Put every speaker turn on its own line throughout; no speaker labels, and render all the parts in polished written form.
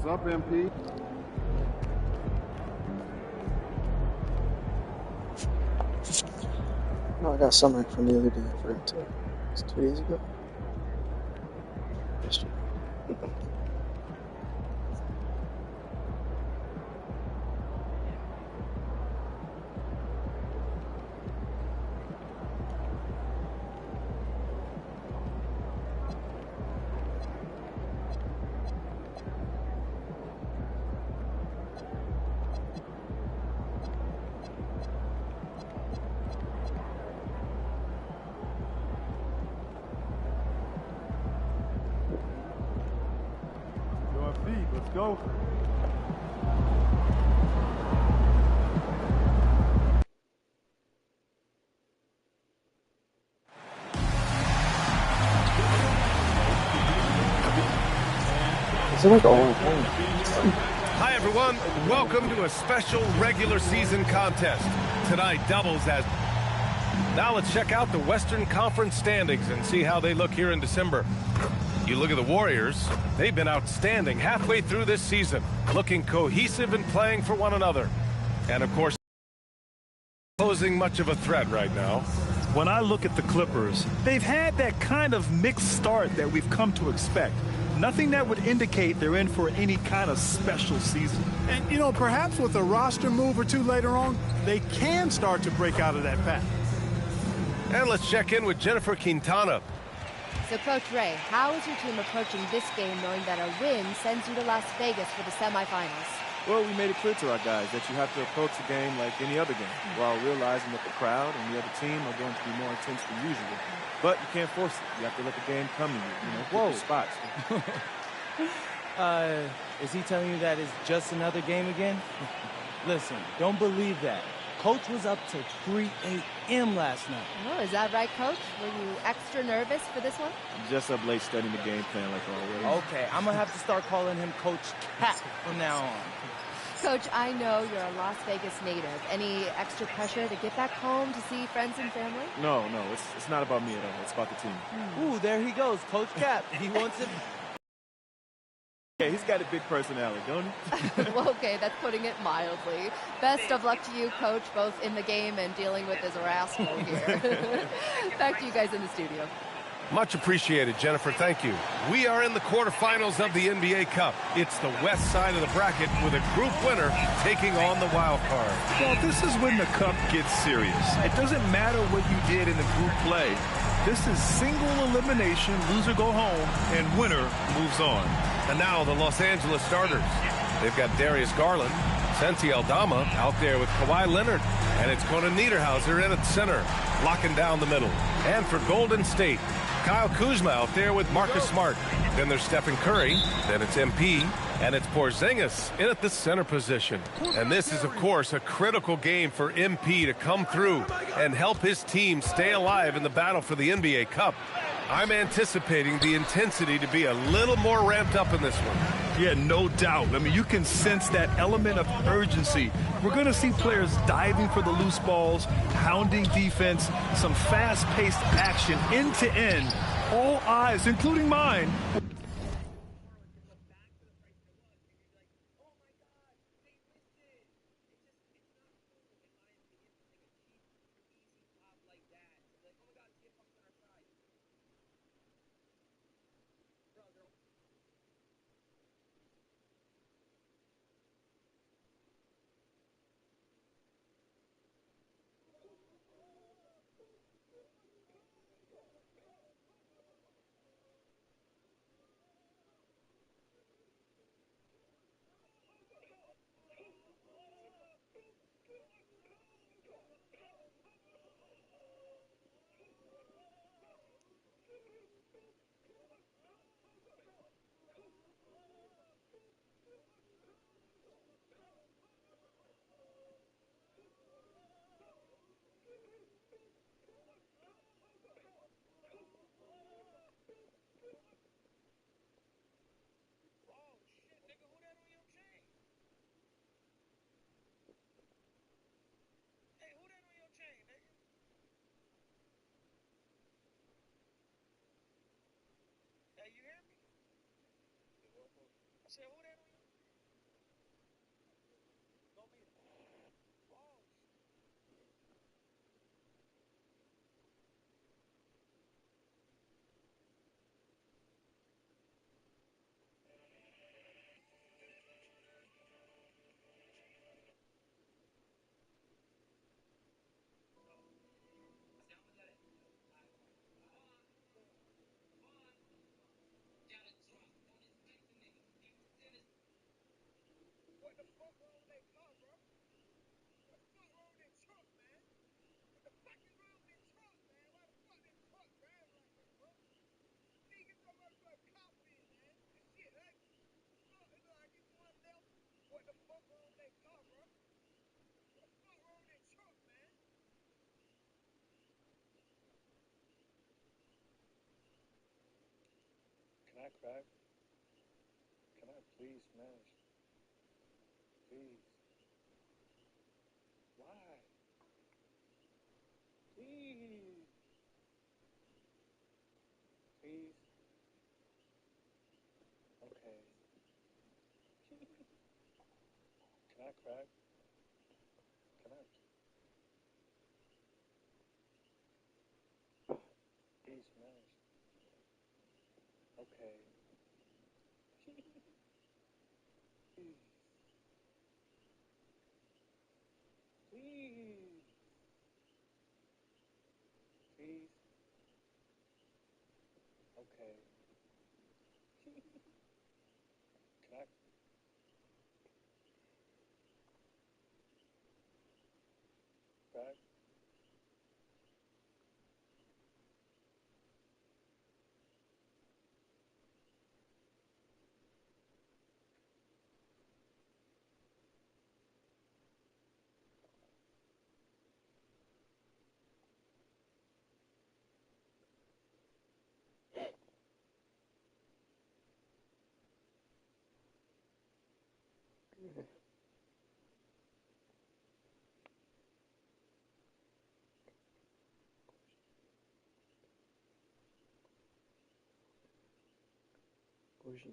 What's up, MP?
No, I got something from the other day. I forgot to. It's 2 days ago. Yesterday.
Let's go.
Is it like all
Hi, everyone. Welcome to a special regular season contest. Tonight doubles as... Now let's check out the Western Conference standings and see how they look here in December. You look at the Warriors, they've been outstanding halfway through this season, looking cohesive and playing for one another. And of course, posing much of a threat right now.
When I look at the Clippers, they've had that kind of mixed start that we've come to expect. Nothing that would indicate they're in for any kind of special season.
And, you know, perhaps with a roster move or two later on, they can start to break out of that path.
And let's check in with Jennifer Quintana.
So, Coach Ray, how is your team approaching this game knowing that a win sends you to Las Vegas for the semifinals?
Well, we made it clear to our guys that you have to approach the game like any other game, while realizing that the crowd and the other team are going to be more intense than usual. But you can't force it. You have to let the game come to you. You know, pick your spots.
Is he telling you that it's just another game again? Listen, don't believe that. Coach was up till 3 a.m. last night.
Oh, is that right, Coach? Were you extra nervous for this one?
Just up late studying the game plan like always.
Okay, I'm going to have to start calling him Coach Cat from now on.
Coach, I know you're a Las Vegas native. Any extra pressure to get back home to see friends and family?
No, it's not about me at all. It's about the team.
Ooh, there he goes, Coach Cap. He wants it.
Yeah, he's got a big personality, don't he?
Well, okay, that's putting it mildly. Best of luck to you, Coach, both in the game and dealing with this rascal here. Back to you guys in the studio.
Much appreciated, Jennifer. Thank you. We are in the quarterfinals of the NBA Cup. It's the west side of the bracket with a group winner taking on the wild card.
Well, this is when the cup gets serious. It doesn't matter what you did in the group play. This is single elimination, loser go home, and winner moves on.
And now the Los Angeles starters. They've got Darius Garland, Santi Aldama out there with Kawhi Leonard, and it's Conan Niederhauser in at center, locking down the middle. And for Golden State, Kyle Kuzma out there with Marcus Smart. Then there's Stephen Curry, then it's MP, and it's Porzingis in at the center position. And this is, of course, a critical game for MP to come through and help his team stay alive in the battle for the NBA Cup. I'm anticipating the intensity to be a little more ramped up in this one.
Yeah, no doubt. I mean, you can sense that element of urgency. We're going to see players diving for the loose balls, hounding defense, some fast-paced action end to end. All eyes, including mine.
Can I crack? Can I please smash? Please. Why? Please. Please. Okay. Can I crack? Can I? Please smash. Okay. Please. Please. Please. Okay. Can I? Crack?
Hoje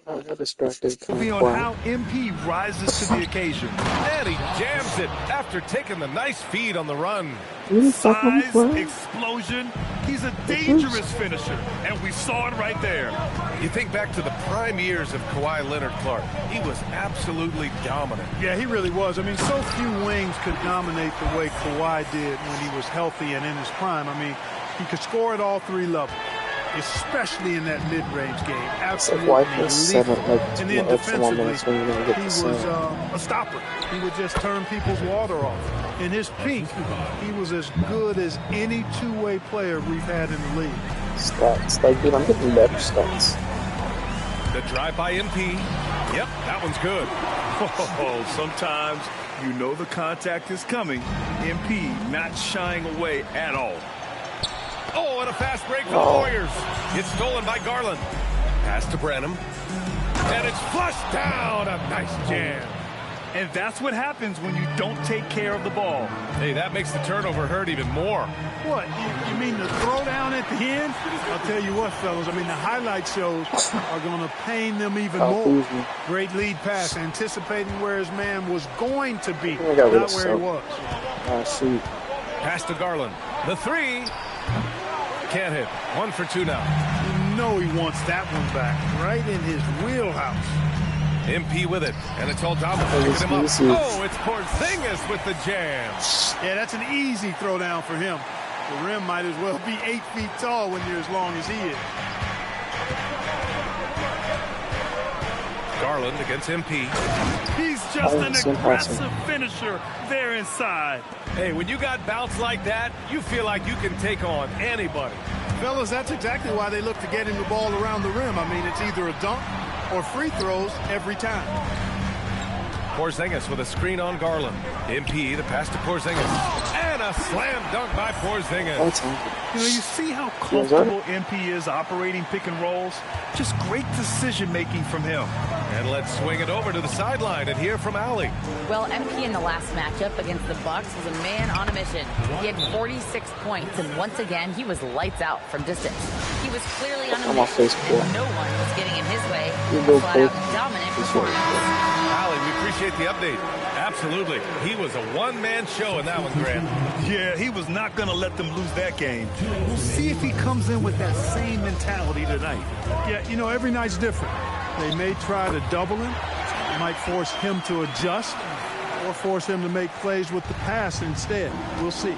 I got distracted.
Will be on how MP rises to the occasion.
And he jams it after taking the nice feed on the run.
Size, explosion. He's a dangerous finisher, and we saw it right there.
You think back to the prime years of Kawhi Leonard, Clark. He was absolutely dominant.
Yeah, he really was. I mean, so few wings could dominate the way Kawhi did when he was healthy and in his prime. I mean, he could score at all three levels, especially in that mid-range game. Absolutely lethal. And then defensively, he was a stopper. He would just turn people's water off. In his peak, he was as good as any two-way player we've had in the league.
Stats. Like, dude, I'm getting better stats.
The drive by MP. Yep, that one's good.
Oh, sometimes you know the contact is coming. MP not shying away at all.
Oh, and a fast break for the Warriors. It's stolen by Garland. Pass to Branham. And it's flushed down. A nice jam.
And that's what happens when you don't take care of the ball.
Hey, that makes the turnover hurt even more.
What? You mean the throwdown at the end? I'll tell you what, fellas. I mean, the highlight shows are going to pain them even more. Great lead pass, anticipating where his man was going to be, not where he was.
Shoot.
Pass to Garland. The three. Can't hit. 1 for 2 now.
You know he wants that one back, right in his wheelhouse.
MP with it, and it's all Aldama picking him up. Oh, it's Porzingis with the jam.
Yeah, that's an easy throwdown for him. The rim might as well be 8 feet tall when you're as long as he is.
Garland against MP.
He's just an aggressive finisher there inside.
Hey, when you got bounce like that, you feel like you can take on anybody.
Fellas, that's exactly why they look to get him the ball around the rim. I mean, it's either a dunk or free throws every time.
Porzingis with a screen on Garland. MP, the pass to Porzingis. And a slam dunk by Porzingis.
You know, you see how comfortable MP is operating pick and rolls? Just great decision-making from him.
And let's swing it over to the sideline and hear from Allie.
Well, MP in the last matchup against the Bucks was a man on a mission. He had 46 points, and once again, he was lights out from distance. He was clearly on a mission, and no one was getting in his way. Flat-out dominant performance.
Allie, we appreciate the update. Absolutely. He was a one-man show in that one, Grant.
Yeah, he was not going to let them lose that game. We'll see if he comes in with that same mentality tonight.
Yeah, you know, every night's different. They may try to double him. They might force him to adjust or force him to make plays with the pass instead. We'll see.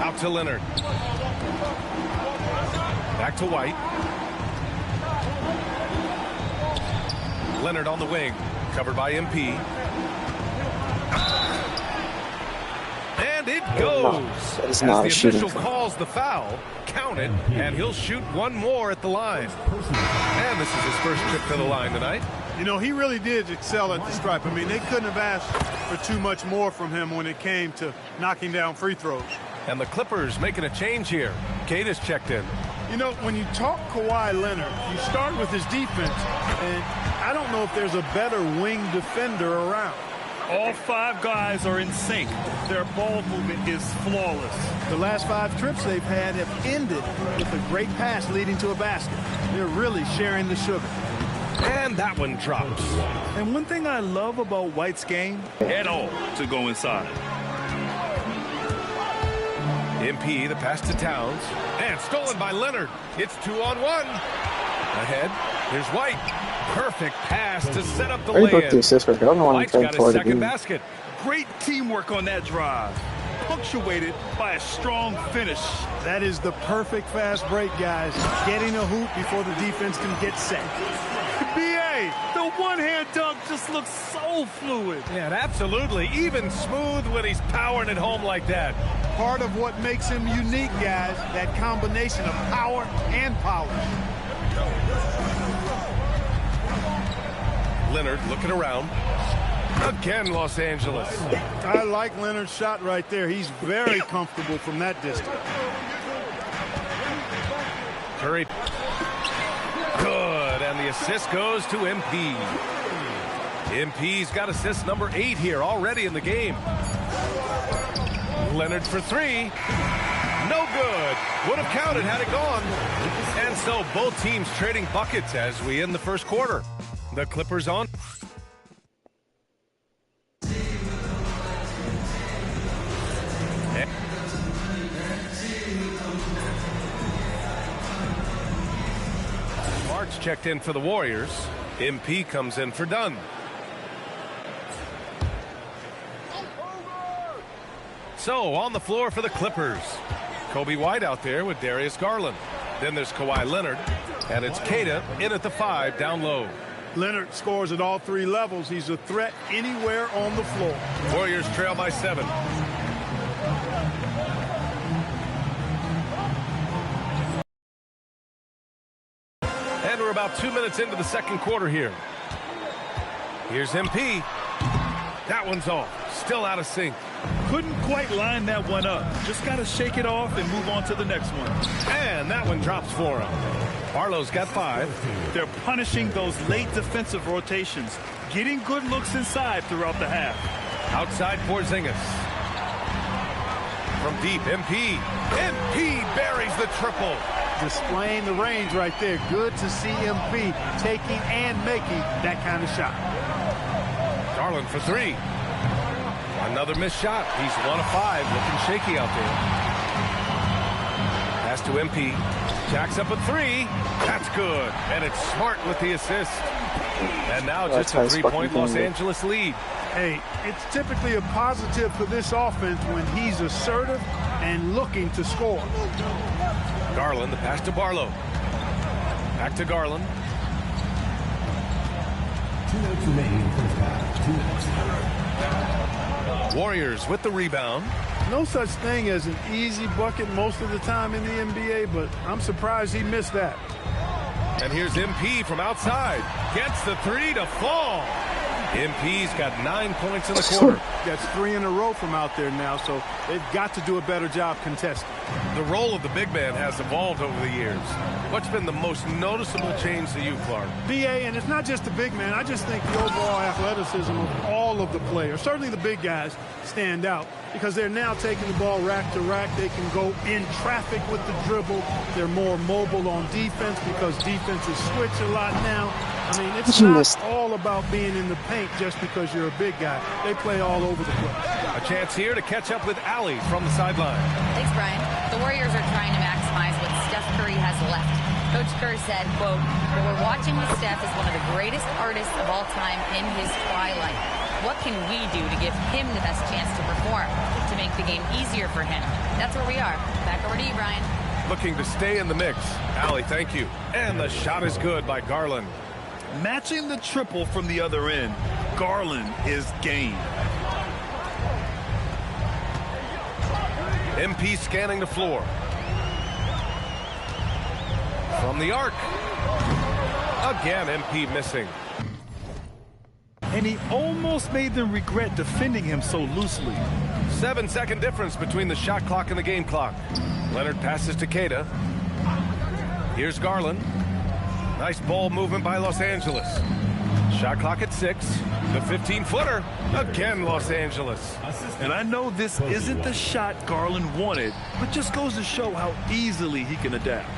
Out to Leonard. Back to White. Leonard on the wing. Covered by MP. And it goes. As the official calls the foul, count it, and he'll shoot one more at the line. And this is his first trip to the line tonight.
You know, he really did excel at the stripe. I mean, they couldn't have asked for too much more from him when it came to knocking down free throws.
And the Clippers making a change here. Kate has checked in.
You know, when you talk Kawhi Leonard, you start with his defense, and I don't know if there's a better wing defender around.
All 5 guys are in sync. Their ball movement is flawless.
The last 5 trips they've had have ended with a great pass leading to a basket. They're really sharing the sugar.
And that one drops.
And one thing I love about White's game, at all to go inside.
MP, the pass to Towns. And stolen by Leonard. It's 2-on-1. Ahead. Here's White. Perfect pass to set up the lay-in. White's got his second basket.
Great teamwork on that drive. Punctuated by a strong finish.
That is the perfect fast break, guys. Getting a hoop before the defense can get set.
BA,
Hey, the one-hand dunk just looks so fluid.
Yeah, absolutely. Even smooth when he's powering it home like that.
Part of what makes him unique, guys, that combination of power and polish.
Leonard looking around. Again, Los Angeles.
I like Leonard's shot right there. He's very comfortable from that distance.
Curry. Good, and the assist goes to MP. MP's got assist number 8 here already in the game. Leonard for 3. No good. Would have counted had it gone. And so both teams trading buckets as we end the first quarter. The Clippers on. March checked in for the Warriors. MP comes in for Dunn. So on the floor for the Clippers. Kobe White out there with Darius Garland. Then there's Kawhi Leonard. And it's Queta in at the 5 down low.
Leonard scores at all 3 levels. He's a threat anywhere on the floor.
Warriors trail by 7. And we're about 2 minutes into the second quarter here. Here's MP. That one's off. Still out of sync.
Couldn't quite line that one up. Just got to shake it off and move on to the next one.
And that one drops for him. Barlow's got 5.
They're punishing those late defensive rotations, getting good looks inside throughout the half.
Outside Porzingis. From deep, MP. MP buries the triple.
Displaying the range right there. Good to see MP taking and making that kind of shot.
Garland for 3. Another missed shot. He's 1 of 5. Looking shaky out there. Pass to MP. Jacks up a 3. That's good. And it's Smart with the assist. And now just a 3-point Los Angeles lead.
Hey, it's typically a positive for this offense when he's assertive and looking to score.
Garland, the pass to Barlow. Back to Garland.
2 minutes remaining first half. 2 minutes.
Warriors with the rebound.
No such thing as an easy bucket most of the time in the NBA, but I'm surprised he missed that.
And here's MP from outside. Gets the 3 to fall. MP's got 9 points in the quarter.
That's 3 in a row from out there now, so they've got to do a better job contesting.
The role of the big man has evolved over the years. What's been the most noticeable change to you, Clark?
BA, and it's not just the big man. I just think the overall athleticism of all of the players, certainly the big guys, stand out because they're now taking the ball rack to rack. They can go in traffic with the dribble. They're more mobile on defense because defenses switch a lot now. I mean, it's not all about being in the paint just because you're a big guy. They play all over the place.
A chance here to catch up with Allie from the sideline.
Thanks, Brian. The Warriors are trying to maximize what Steph Curry has left. Coach Kerr said, quote, "What we're watching with Steph is one of the greatest artists of all time in his twilight. What can we do to give him the best chance to perform, to make the game easier for him?" That's where we are. Back over to you, Brian.
Looking to stay in the mix. Allie, thank you. And the shot is good by Garland.
Matching the triple from the other end, Garland is game.
MP scanning the floor. From the arc. Again, MP missing.
And he almost made them regret defending him so loosely.
7-second difference between the shot clock and the game clock. Leonard passes to Queta. Here's Garland. Nice ball movement by Los Angeles. Shot clock at 6. The 15-footer. Again, Los Angeles.
And I know this isn't the shot Garland wanted, but just goes to show how easily he can adapt.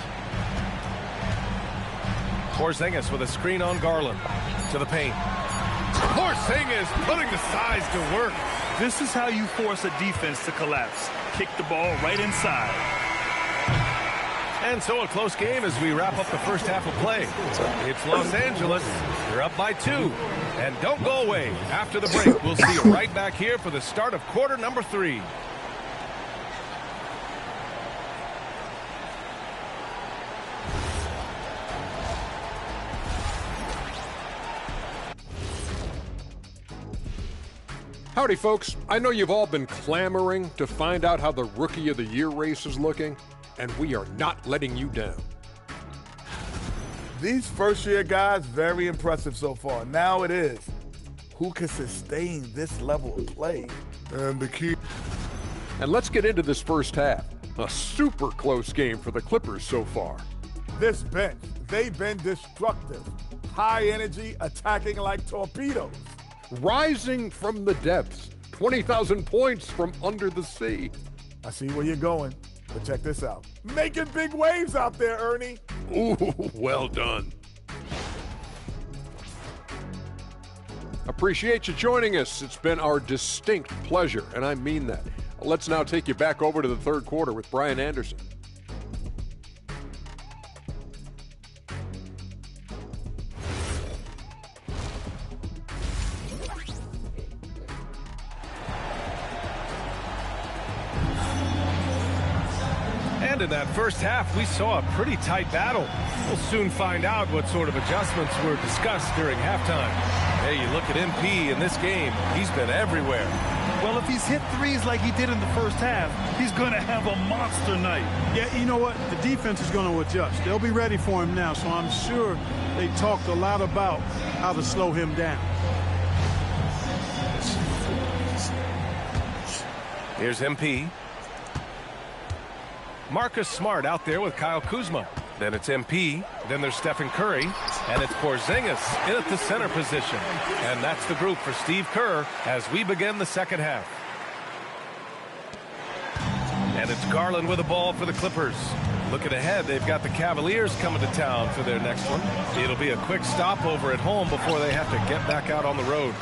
Porzingis with a screen on Garland. To the paint. Porzingis putting the size to work.
This is how you force a defense to collapse. Kick the ball right inside.
And so a close game as we wrap up the first half of play. It's Los Angeles. They're up by 2. And don't go away. After the break, we'll see you right back here for the start of quarter number 3.
Howdy, folks. I know you've all been clamoring to find out how the Rookie of the Year race is looking, and we are not letting you down.
These first-year guys, very impressive so far. Now it is, who can sustain this level of play? And the key.
And let's get into this first half. A super close game for the Clippers so far.
This bench, they've been destructive. High energy, attacking like torpedoes.
Rising from the depths, 20,000 points from under the sea.
I see where you're going, but check this out. Making big waves out there, Ernie.
Ooh, well done. Appreciate you joining us. It's been our distinct pleasure, and I mean that. Let's now take you back over to the third quarter with Brian Anderson.
And in that first half, we saw a pretty tight battle. We'll soon find out what sort of adjustments were discussed during halftime. Hey, you look at MP in this game, he's been everywhere.
Well, if he's hit threes like he did in the first half, he's going to have a monster night. Yeah, you know what? The defense is going to adjust. They'll be ready for him now, so I'm sure they talked a lot about how to slow him down.
Here's MP. Marcus Smart out there with Kyle Kuzma. Then it's MP. Then there's Stephen Curry. And it's Porzingis in at the center position. And that's the group for Steve Kerr as we begin the second half. And it's Garland with the ball for the Clippers. Looking ahead, they've got the Cavaliers coming to town for their next one. It'll be a quick stopover at home before they have to get back out on the road.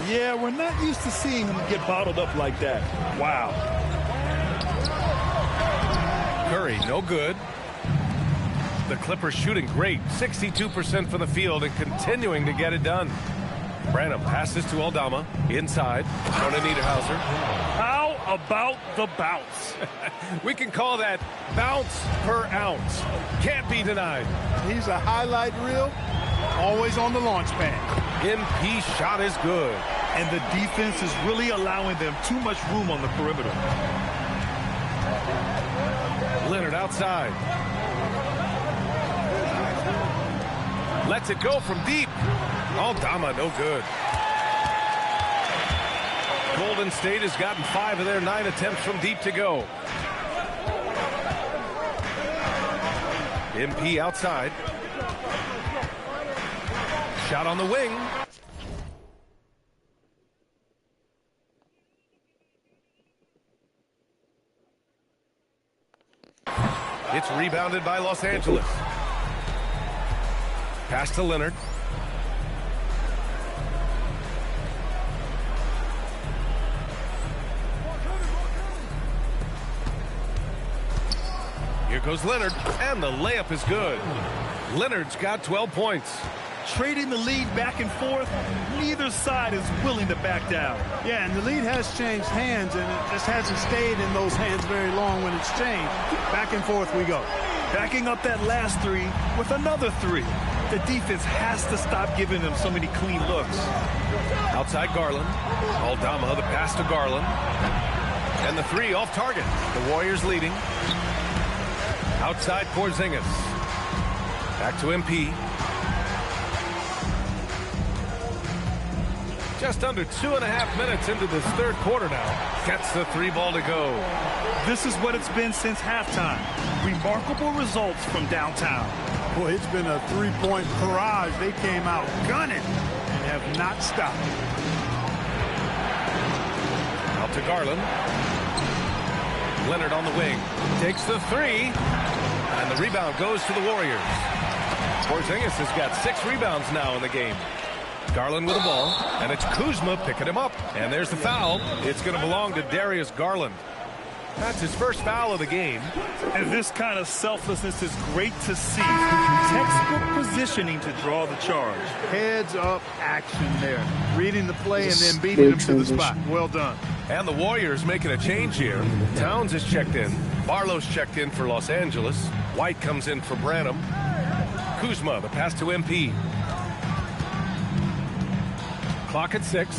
Yeah, we're not used to seeing him get bottled up like that. Wow.
Curry, no good. The Clippers shooting great. 62% from the field and continuing to get it done. Branham passes to Aldama. Inside. Jonah Niederhauser.
How about the bounce?
We can call that bounce per ounce. Can't be denied.
He's a highlight reel, always on the launch pad.
MP shot is good.
And the defense is really allowing them too much room on the perimeter.
Leonard outside. Lets it go from deep. Aldama, no good. Golden State has gotten 5 of their 9 attempts from deep to go. MP outside. Shot on the wing. It's rebounded by Los Angeles. Pass to Leonard. Here goes Leonard, and the layup is good. Leonard's got 12 points.
Trading the lead back and forth, neither side is willing to back down.
Yeah, and the lead has changed hands, and it just hasn't stayed in those hands very long when it's changed. Back and forth we go.
Backing up that last three with another three. The defense has to stop giving them so many clean looks.
Outside Garland. Aldama, the pass to Garland. And the three off target. The Warriors leading. Outside Porzingis. Back to MP. Just under 2.5 minutes into this third quarter now. Gets the 3 ball to go.
This is what it's been since halftime. Remarkable results from downtown.
Boy, it's been a three-point barrage. They came out gunning and have not stopped.
Out to Garland. Leonard on the wing. Takes the 3. And the rebound goes to the Warriors. Porzingis has got 6 rebounds now in the game. Garland with the ball, and it's Kuzma picking him up. And there's the foul. It's going to belong to Darius Garland. That's his first foul of the game.
And this kind of selflessness is great to see. Textbook positioning to draw the charge.
Heads up action there. Reading the play and then beating them to the spot. Well done.
And the Warriors making a change here. Towns is checked in. Barlow's checked in for Los Angeles. White comes in for Branham. Kuzma, the pass to MP. Clock at 6.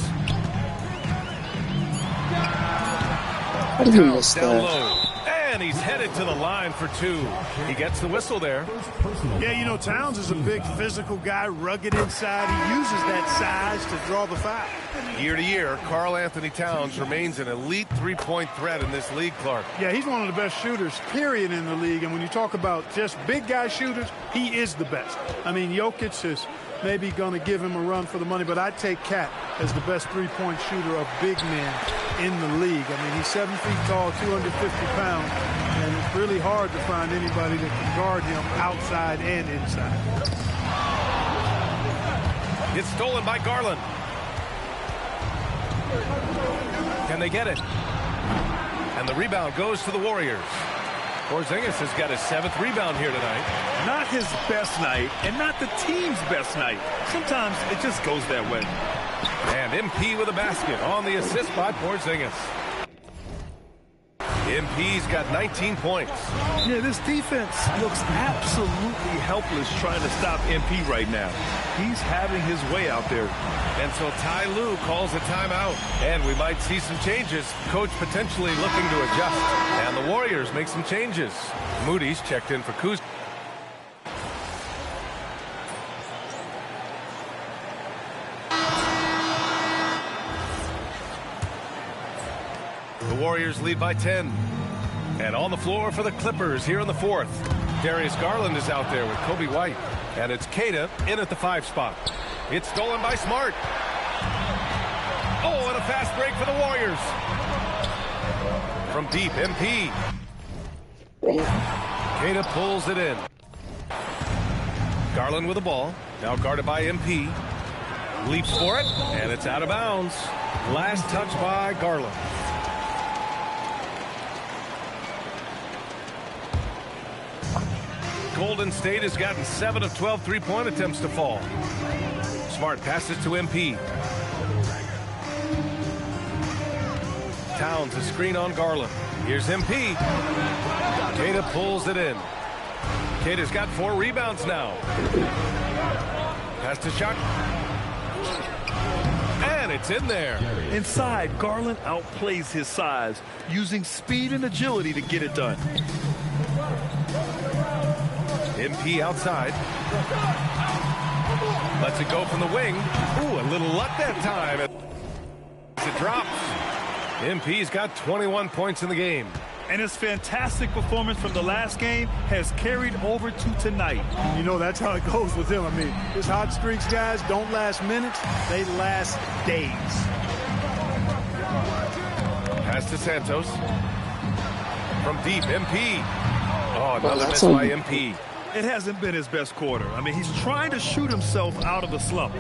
How did he miss
Down
that?
low. And he's headed to the line for 2. He gets the whistle there.
Yeah, you know, Towns is a big physical guy, rugged inside. He uses that size to draw the foul.
Year to year, Karl Anthony Towns remains an elite three-point threat in this league, Clark.
Yeah, he's one of the best shooters, period, in the league. And when you talk about just big guy shooters, he is the best. I mean, Jokic is maybe going to give him a run for the money, but I'd take Cat as the best three-point shooter of big men in the league. I mean, he's 7 feet tall, 250 pounds, and it's really hard to find anybody that can guard him outside and inside.
It's stolen by Garland. Can they get it? And the rebound goes to the Warriors. Porzingis has got his 7th rebound here tonight.
Not his best night, and not the team's best night. Sometimes it just goes that way.
And MP with a basket on the assist by Porzingis. MP's got 19 points.
Yeah, this defense looks absolutely helpless trying to stop MP right now. He's having his way out there.
And so Ty Lue calls a timeout. And we might see some changes. Coach potentially looking to adjust. And the Warriors make some changes. Moody's checked in for Kuzma. The Warriors lead by 10. And on the floor for the Clippers here in the 4th. Darius Garland is out there with Kobe White. And it's Queta in at the 5 spot. It's stolen by Smart. Oh, and a fast break for the Warriors. From deep, MP. Queta pulls it in. Garland with the ball. Now guarded by MP. Leaps for it, and it's out of bounds. Last touch by Garland. Golden State has gotten 7 of 12 three-point attempts to fall. Smart passes to MP. Towns a screen on Garland. Here's MP. Queta pulls it in. Queta's got 4 rebounds now. Pass to shot. And it's in there.
Inside, Garland outplays his size, using speed and agility to get it done.
MP outside. Lets it go from the wing. Ooh, a little luck that time. As it drops. MP's got 21 points in the game.
And his fantastic performance from the last game has carried over to tonight.
You know, that's how it goes with him. I mean, his hot streaks, guys, don't last minutes. They last days.
Pass to Santos. From deep, MP. Oh, another miss by MP.
It hasn't been his best quarter. I mean, he's trying to shoot himself out of the slump.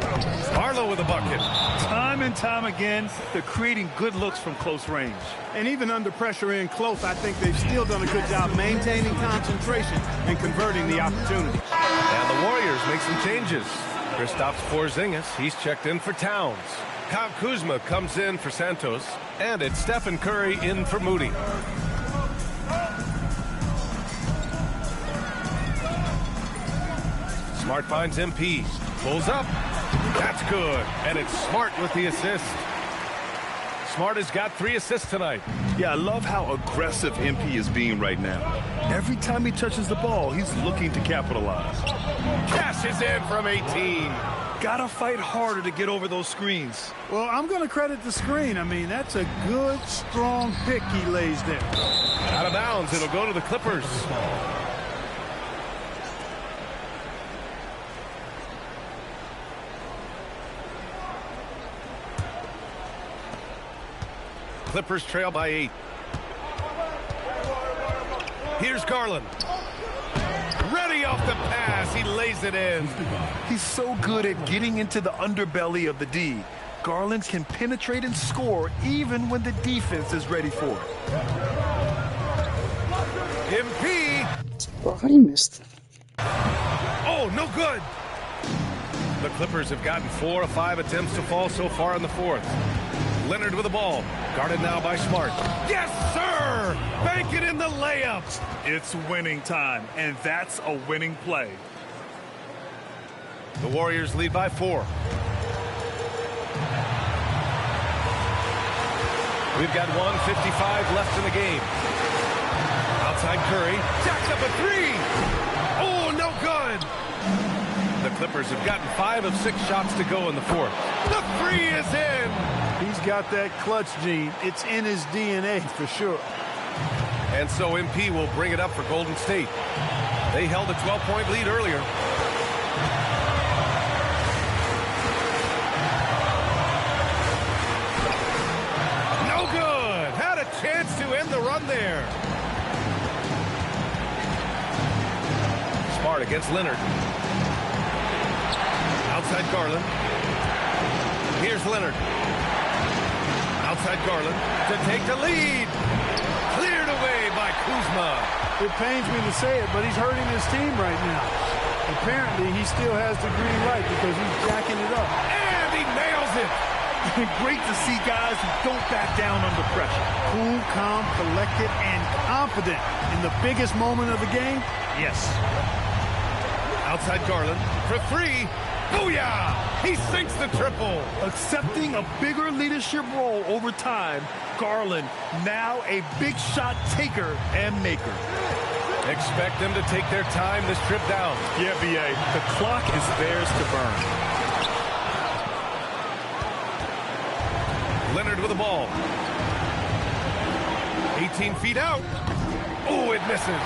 Barlow with a bucket.
Time and time again, they're creating good looks from close range.
And even under pressure in close, I think they've still done a good job maintaining concentration and converting the opportunity.
And the Warriors make some changes. Kristaps Porzingis, he's checked in for Towns. Kyle Kuzma comes in for Santos. And it's Stephen Curry in for Moody. Smart finds MP. Pulls up. That's good. And it's Smart with the assist. Smart has got 3 assists tonight.
Yeah, I love how aggressive MP is being right now. Every time he touches the ball, he's looking to capitalize.
Cashes in from 18.
Gotta fight harder to get over those screens.
Well, I'm going to credit the screen. I mean, that's a good, strong pick he lays there.
Out of bounds. It'll go to the Clippers. Clippers trail by 8. Here's Garland. Ready off the pass. He lays it in.
He's so good at getting into the underbelly of the D. Garland can penetrate and score even when the defense is ready for it.
Bro, how do you miss that?
Oh, no good. The Clippers have gotten 4 of 5 attempts to fall so far in the fourth. Leonard with the ball. Guarded now by Smart. Yes, sir! Bank it in the layup.
It's winning time, and that's a winning play.
The Warriors lead by 4. We've got 1:55 left in the game. Outside Curry. Jacks up a 3. Oh, no good. The Clippers have gotten 5 of 6 shots to go in the fourth. The 3 is in.
He's got that clutch gene. It's in his DNA for sure.
And so MP will bring it up for Golden State. They held a 12-point lead earlier. No good. Had a chance to end the run there. Smart against Leonard. Outside Garland. Here's Leonard. Outside Garland to take the lead. Cleared away by Kuzma.
It pains me to say it, but he's hurting his team right now. Apparently, he still has the green light because he's jacking it up.
And he nails it.
Great to see guys who don't back down under pressure.
Cool, calm, collected, and confident in the biggest moment of the game.
Yes.
Outside Garland for 3. Booyah! He sinks the triple.
Accepting a bigger leadership role over time, Garland now a big shot taker and maker.
Expect them to take their time this trip down.
Yeah, B.A. The clock is theirs to burn.
Leonard with the ball. 18 feet out. Oh, it misses.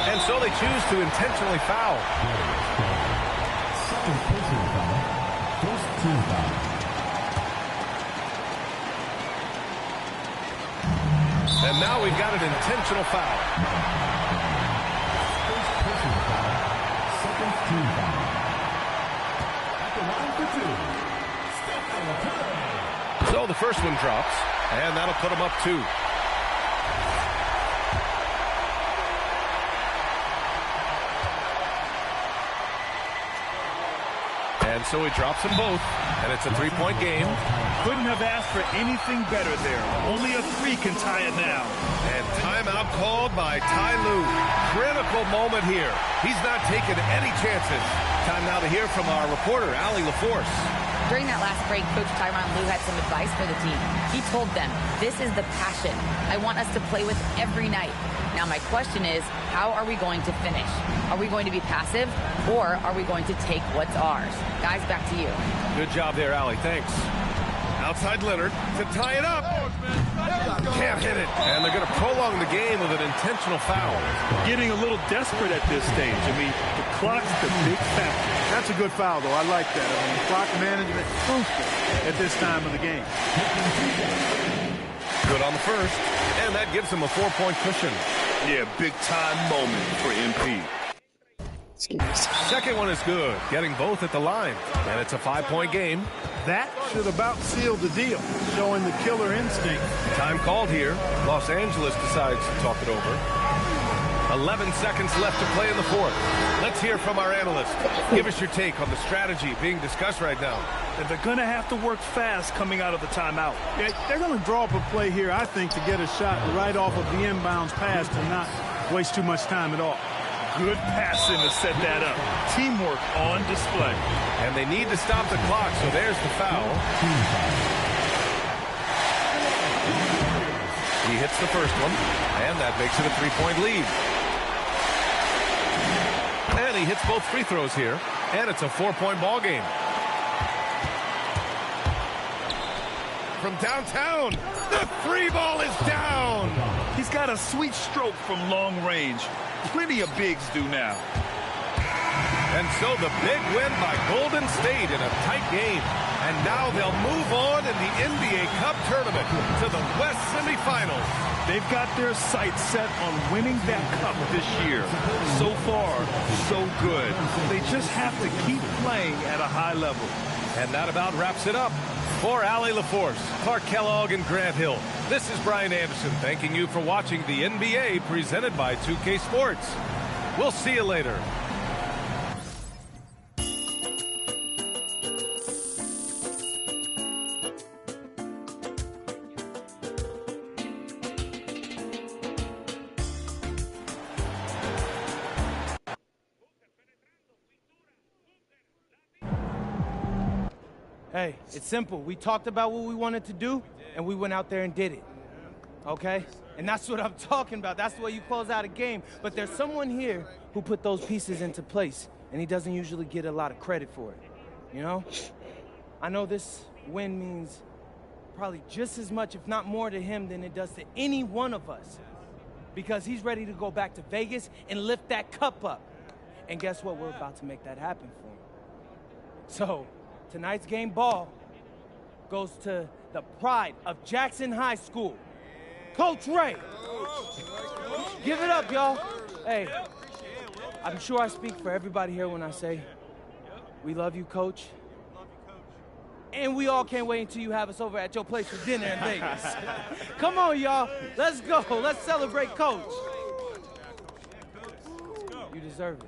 And so they choose to intentionally foul.
First team foul.
And now we've got an intentional foul.
First personal foul. Second team foul. At the line for 2.
So the first one drops, and that'll put them up 2. And so he drops them both, and it's a 3-point game.
Couldn't have asked for anything better there. Only a 3 can tie it now.
And timeout called by Ty Lue. Critical moment here. He's not taking any chances. Time now to hear from our reporter, Allie LaForce.
During that last break, Coach Tyronn Lue had some advice for the team. He told them, this is the passion I want us to play with every night. Now my question is, how are we going to finish? Are we going to be passive, or are we going to take what's ours? Guys, back to you.
Good job there, Allie. Thanks. Outside Leonard to tie it up. Can't hit it. And they're going to prolong the game with an intentional foul.
Getting a little desperate at this stage. I mean, the clock's the big factor.
That's a good foul, though. I like that. I mean, clock management crucial at this time of the game.
Good on the first, and that gives him a 4-point cushion.
Yeah, big-time moment for MP.
Second one is good, getting both at the line. And it's a 5-point game.
That should about seal the deal, showing the killer instinct.
Time called here. Los Angeles decides to talk it over. 11 seconds left to play in the fourth. Let's hear from our analyst. Give us your take on the strategy being discussed right now.
And they're going to have to work fast coming out of the timeout.
Yeah, they're going to draw up a play here, I think, to get a shot right off of the inbounds pass to not waste too much time at all.
Good passing to set that up. Teamwork on display.
And they need to stop the clock, so there's the foul. He hits the first one, and that makes it a 3-point lead. And he hits both free throws here, and it's a 4-point ball game. From downtown, the 3 ball is down.
He's got a sweet stroke from long range. Plenty of bigs do now.
And so the big win by Golden State in a tight game. And now they'll move on in the NBA Cup tournament to the West semifinals.
They've got their sights set on winning that cup this year. So far, so good. They just have to keep playing at a high level.
And that about wraps it up. For Allie LaForce, Clark Kellogg, and Grant Hill, this is Brian Anderson thanking you for watching the NBA presented by 2K Sports. We'll see you later.
Hey, it's simple. We talked about what we wanted to do, and we went out there and did it. Okay? And that's what I'm talking about. That's the way you close out a game. But there's someone here who put those pieces into place, and he doesn't usually get a lot of credit for it. You know? I know this win means probably just as much, if not more, to him than it does to any one of us. Because he's ready to go back to Vegas and lift that cup up. And guess what? We're about to make that happen for him. So, tonight's game ball goes to the pride of Jackson High School, Coach Ray. Give it up, y'all. Hey, I'm sure I speak for everybody here when I say we love you, Coach. And we all can't wait until you have us over at your place for dinner in Vegas. Come on, y'all. Let's go. Let's celebrate Coach. You deserve it.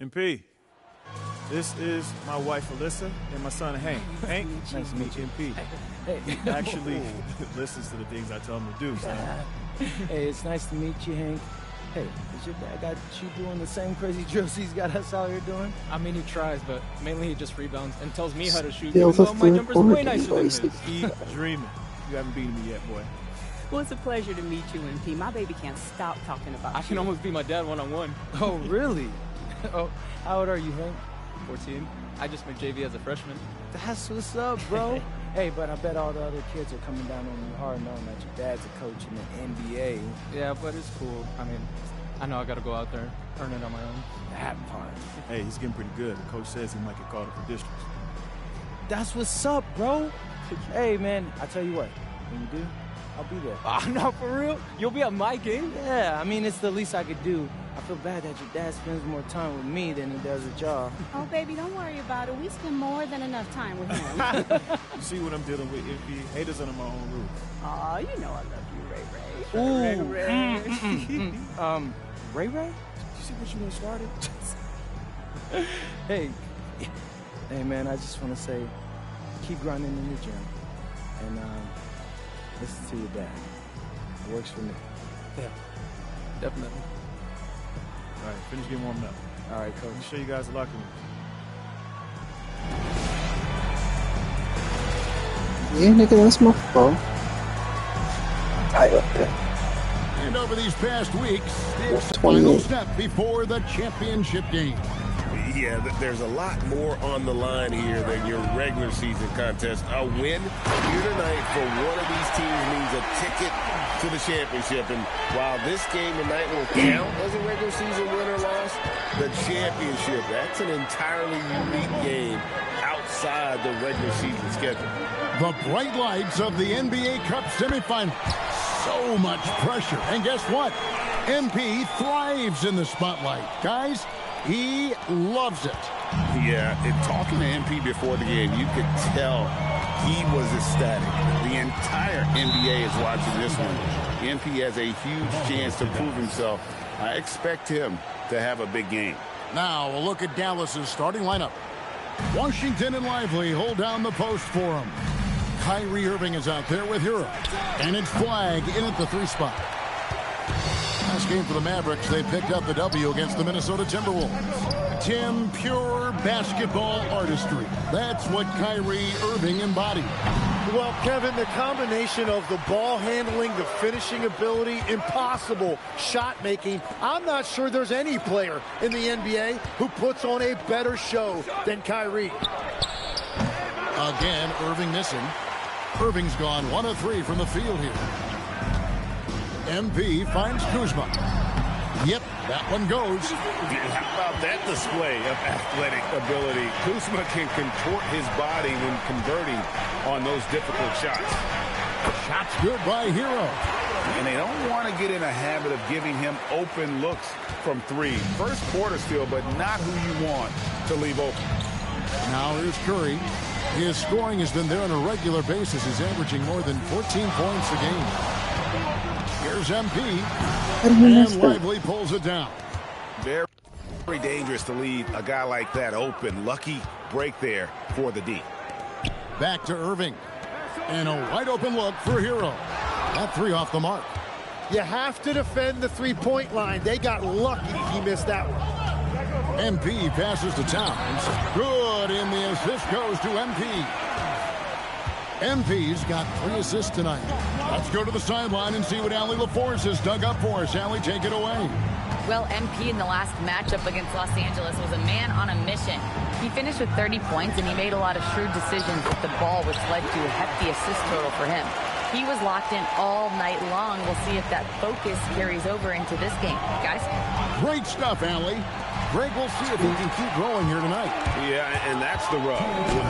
MP, this is my wife, Alyssa, and my son, Hank. Hank, nice to meet you. MP. He actually listens to the things I tell him to do, son.
Hey, it's nice to meet you, Hank. Hey, is your dad got you doing the same crazy drills he's got us out here doing?
I mean, he tries, but mainly he just rebounds and tells me how to shoot.
Feels
Even though my
the
jumper's way
third
nicer than his.
Keep dreaming. You haven't beaten me yet, boy.
Well, it's a pleasure to meet you, MP. My baby can't stop talking about you.
I can almost be my dad one-on-one.
Oh, really? Oh, how old are you, Hank?
14. I just made JV as a freshman.
That's what's up, bro. Hey, but I bet all the other kids are coming down on you hard knowing that your dad's a coach in the NBA.
Yeah, but it's cool. I mean, I know I got to go out there, earn it on my own.
That part.
Hey, he's getting pretty good. The coach says he might get called up for districts.
That's what's up, bro. Hey, man, I tell you what, when you do, I'll be there.
Ah, not for real? You'll be at my game?
Yeah, I mean, it's the least I could do. I feel bad that your dad spends more time with me than he does with y'all.
Oh, baby, don't worry about it. We spend more than enough time with him.
You see what I'm dealing with, MP? Haters under my own roof.
Aw, you know I love you, Ray Ray.
Ooh. Ray Ray?
You see what you done started?
Hey, man, I just want to say, keep grinding in the gym. And listen to your dad. It works for me.
Yeah, definitely.
All right, finish getting warmed up.
All right, coach.
Let me show you guys the locker room.
Yeah, nigga, that's my fault. Tight up there.
And over these past weeks, it's the final step before the championship game.
Yeah, there's a lot more on the line here than your regular season contest. A win here tonight for one of these teams means a ticket to the championship. And while this game tonight will count as a regular season win or loss, the championship, that's an entirely unique game outside the regular season schedule.
The bright lights of the NBA Cup semifinal. So much pressure. And guess what? MP thrives in the spotlight. Guys, he loves it.
Yeah, and talking to MP before the game, you could tell he was ecstatic. The entire NBA is watching this one. MP has a huge chance to prove himself. I expect him to have a big game.
Now a look at Dallas's starting lineup. Washington and Lively hold down the post for him. Kyrie Irving is out there with Hero. And it's Flag in at the 3 spot. Last game for the Mavericks, they picked up the W against the Minnesota Timberwolves. Tim, pure basketball artistry. That's what Kyrie Irving embodied.
Well, Kevin, the combination of the ball handling, the finishing ability, impossible shot making. I'm not sure there's any player in the NBA who puts on a better show than Kyrie.
Again, Irving missing. Irving's gone 1 of 3 from the field here. MP finds Kuzma. Yep, that one goes.
How about that display of athletic ability? Kuzma can contort his body when converting on those difficult shots.
Shots good by Hero.
And they don't want to get in a habit of giving him open looks from 3. First quarter still, but not who you want to leave open.
Now here's Curry. His scoring has been there on a regular basis. He's averaging more than 14 points a game. Here's MP. And Lively pulls it down.
Very dangerous to leave a guy like that open. Lucky break there for the D.
Back to Irving. And a wide open look for Hero. That 3 off the mark.
You have to defend the 3-point line. They got lucky he missed that one.
MP passes to Towns. Good, and the assist goes to MP. MP's got 3 assists tonight. Let's go to the sideline and see what Allie LaForce has dug up for us. Allie, take it away.
Well, MP in the last matchup against Los Angeles was a man on a mission. He finished with 30 points, and he made a lot of shrewd decisions with the ball, which led to a hefty assist total for him. He was locked in all night long. We'll see if that focus carries over into this game. Guys?
Great stuff, Allie. Greg, we'll see if he can keep growing here tonight.
Yeah, and that's the rub.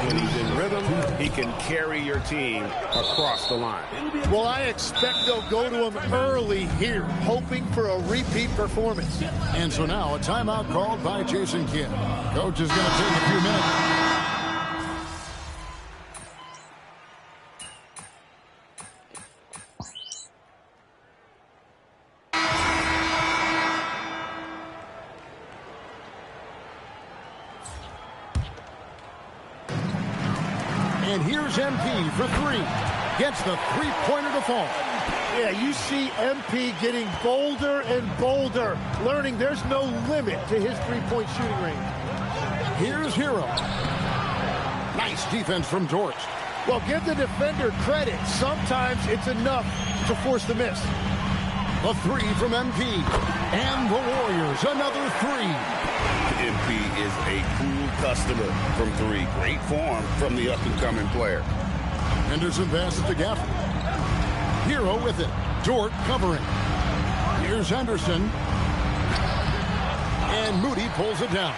When he's in rhythm, he can carry your team across the line.
Well, I expect they'll go to him early here, hoping for a repeat performance.
And so now a timeout called by Jason Kidd. Coach is going to take a few minutes. And here's MP for three. Gets the three-pointer to fall.
Yeah, you see MP getting bolder and bolder, learning there's no limit to his three-point shooting range.
Here's Hero. Nice defense from Dort.
Well, give the defender credit. Sometimes it's enough to force the miss.
A three from MP. And the Warriors, another three.
MP is a cool customer from three. Great form from the up-and-coming player.
Henderson passes to Gafford. Hero with it. Dort covering. Here's Henderson. And Moody pulls it down.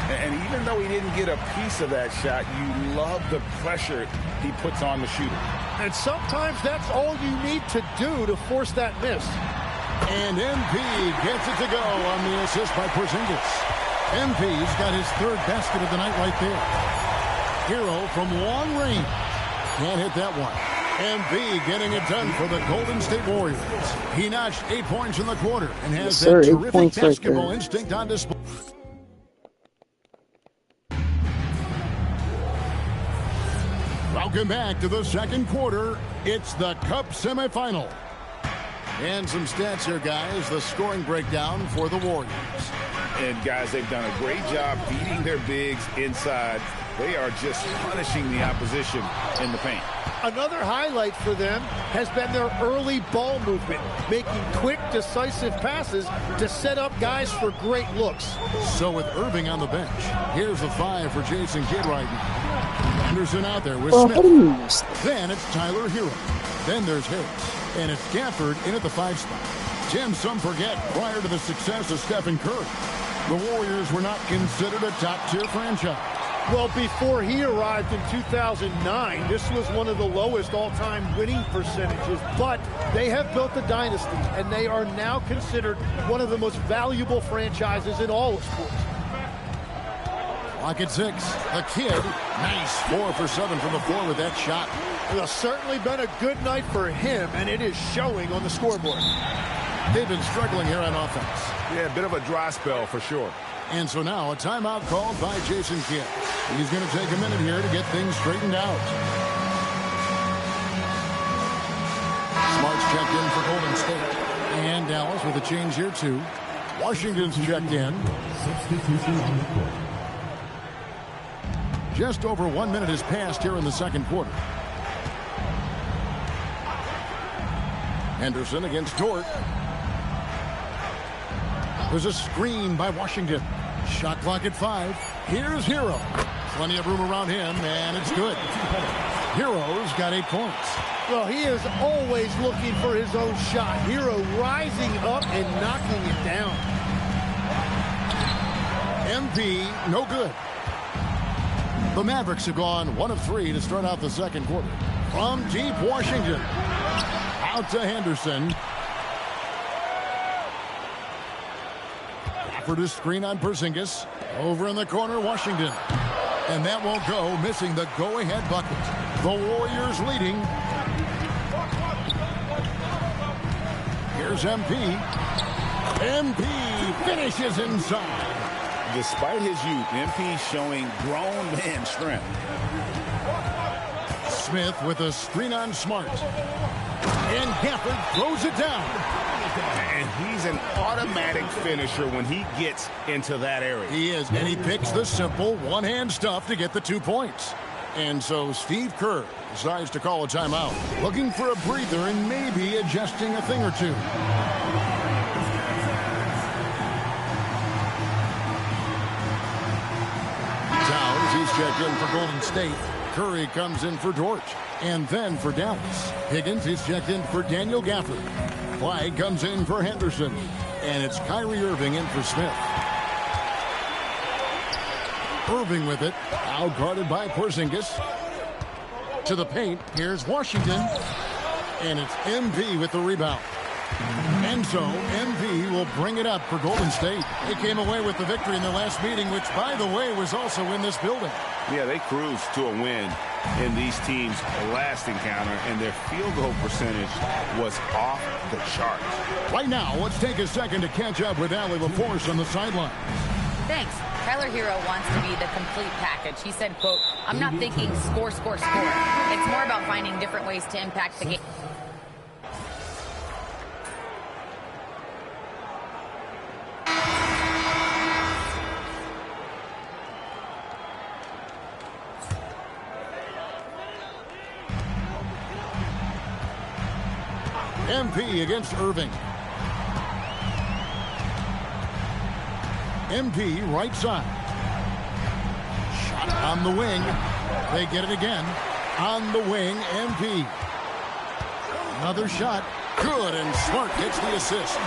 And even though he didn't get a piece of that shot, you love the pressure he puts on the shooter.
And sometimes that's all you need to do to force that miss.
And MP gets it to go on the assist by Porzingis. MP's got his third basket of the night right there. Hero from long range. Can't hit that one. MP getting it done for the Golden State Warriors. He notched 8 points in the quarter and has that terrific basketball instinct on display. Welcome back to the second quarter. It's the Cup semifinal. And some stats here, guys. The scoring breakdown for the Warriors.
And, guys, they've done a great job feeding their bigs inside. They are just punishing the opposition in the paint.
Another highlight for them has been their early ball movement, making quick, decisive passes to set up guys for great looks.
So with Irving on the bench, here's the five for Jason Kidd right now. Henderson out there with Smith. Then it's Tyler Hero. Then there's Harris. And it's Gafford in at the 5 spot. Jim, some forget, prior to the success of Stephen Curry, the Warriors were not considered a top-tier franchise.
Well, before he arrived in 2009, this was one of the lowest all-time winning percentages, but they have built a dynasty, and they are now considered one of the most valuable franchises in all of sports.
Clock at 6. The Kid, nice 4 for 7 from the floor with that shot.
Well, certainly been a good night for him, and it is showing on the scoreboard.
They've been struggling here on offense.
Yeah, a bit of a dry spell for sure.
And so now a timeout called by Jason Kidd. He's going to take a minute here to get things straightened out. Smart's checked in for Golden State. And Dallas with a change here too. Washington's checked in. Just over 1 minute has passed here in the second quarter. Henderson against Dort. There's a screen by Washington. Shot clock at 5. Here's Hero. Plenty of room around him, and it's good. Hero's got 8 points.
Well, he is always looking for his own shot. Hero rising up and knocking it down.
MP, no good. The Mavericks have gone 1 of 3 to start out the second quarter. From deep Washington. Out to Henderson. For the screen on Porzingis. Over in the corner, Washington. And that won't go, missing the go-ahead bucket. The Warriors leading. Here's MP. MP finishes inside.
Despite his youth, MP showing grown man strength.
Smith with a screen on Smart. And Gafford throws it down.
And he's an automatic finisher when he gets into that area.
He is, and he picks the simple one-hand stuff to get the 2 points. And so Steve Kerr decides to call a timeout, looking for a breather and maybe adjusting a thing or two. Towns, he's checked in for Golden State. Curry comes in for Dort. And then for Dallas, Higgins is checked in for Daniel Gafford. Clyde comes in for Henderson. And it's Kyrie Irving in for Smith. Irving with it, out guarded by Porzingis. To the paint, here's Washington. And it's MP with the rebound. And so MP will bring it up for Golden State. They came away with the victory in the last meeting, which, by the way, was also in this building.
Yeah, they cruised to a win in these teams' last encounter, and their field goal percentage was off the charts.
Right now, let's take a second to catch up with Allie LaForce on the sideline.
Thanks. Tyler Hero wants to be the complete package. He said, quote, "I'm not thinking score, score, score. It's more about finding different ways to impact the game."
MP against Irving. MP right side. Shot on the wing. They get it again. On the wing, MP. Another shot. Good, and Smart gets the assist.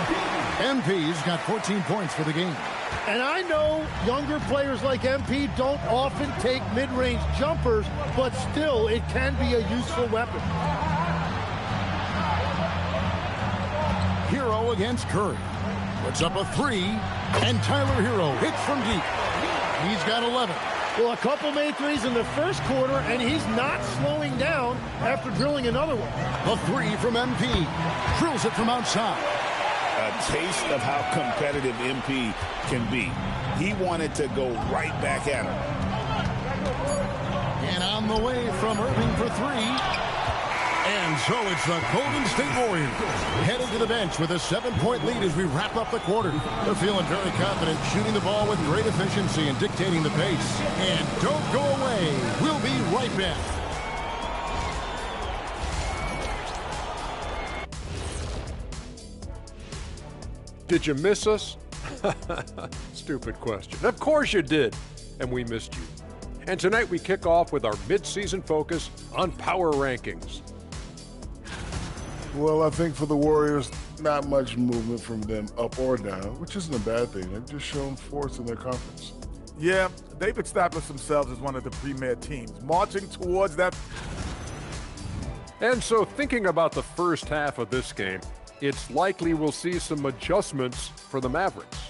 MP's got 14 points for the game.
And I know younger players like MP don't often take mid-range jumpers, but still, it can be a useful weapon.
Hero against Curry. Puts up a 3, and Tyler Hero hits from deep. He's got 11.
Well, a couple made threes in the first quarter, and he's not slowing down after drilling another one.
A 3 from MP. Drills it from outside.
A taste of how competitive MP can be. He wanted to go right back at him.
And on the way from Irving for 3. And so it's the Golden State Warriors headed to the bench with a 7-point lead as we wrap up the quarter. They're feeling very confident, shooting the ball with great efficiency and dictating the pace. And don't go away. We'll be right back.
Did you miss us? Stupid question. Of course you did. And we missed you. And tonight we kick off with our mid-season focus on power rankings.
Well, I think for the Warriors, not much movement from them up or down, which isn't a bad thing. They've just shown force in their conference.
Yeah, they've established themselves as one of the premier teams, marching towards that.
And so thinking about the first half of this game, it's likely we'll see some adjustments for the Mavericks.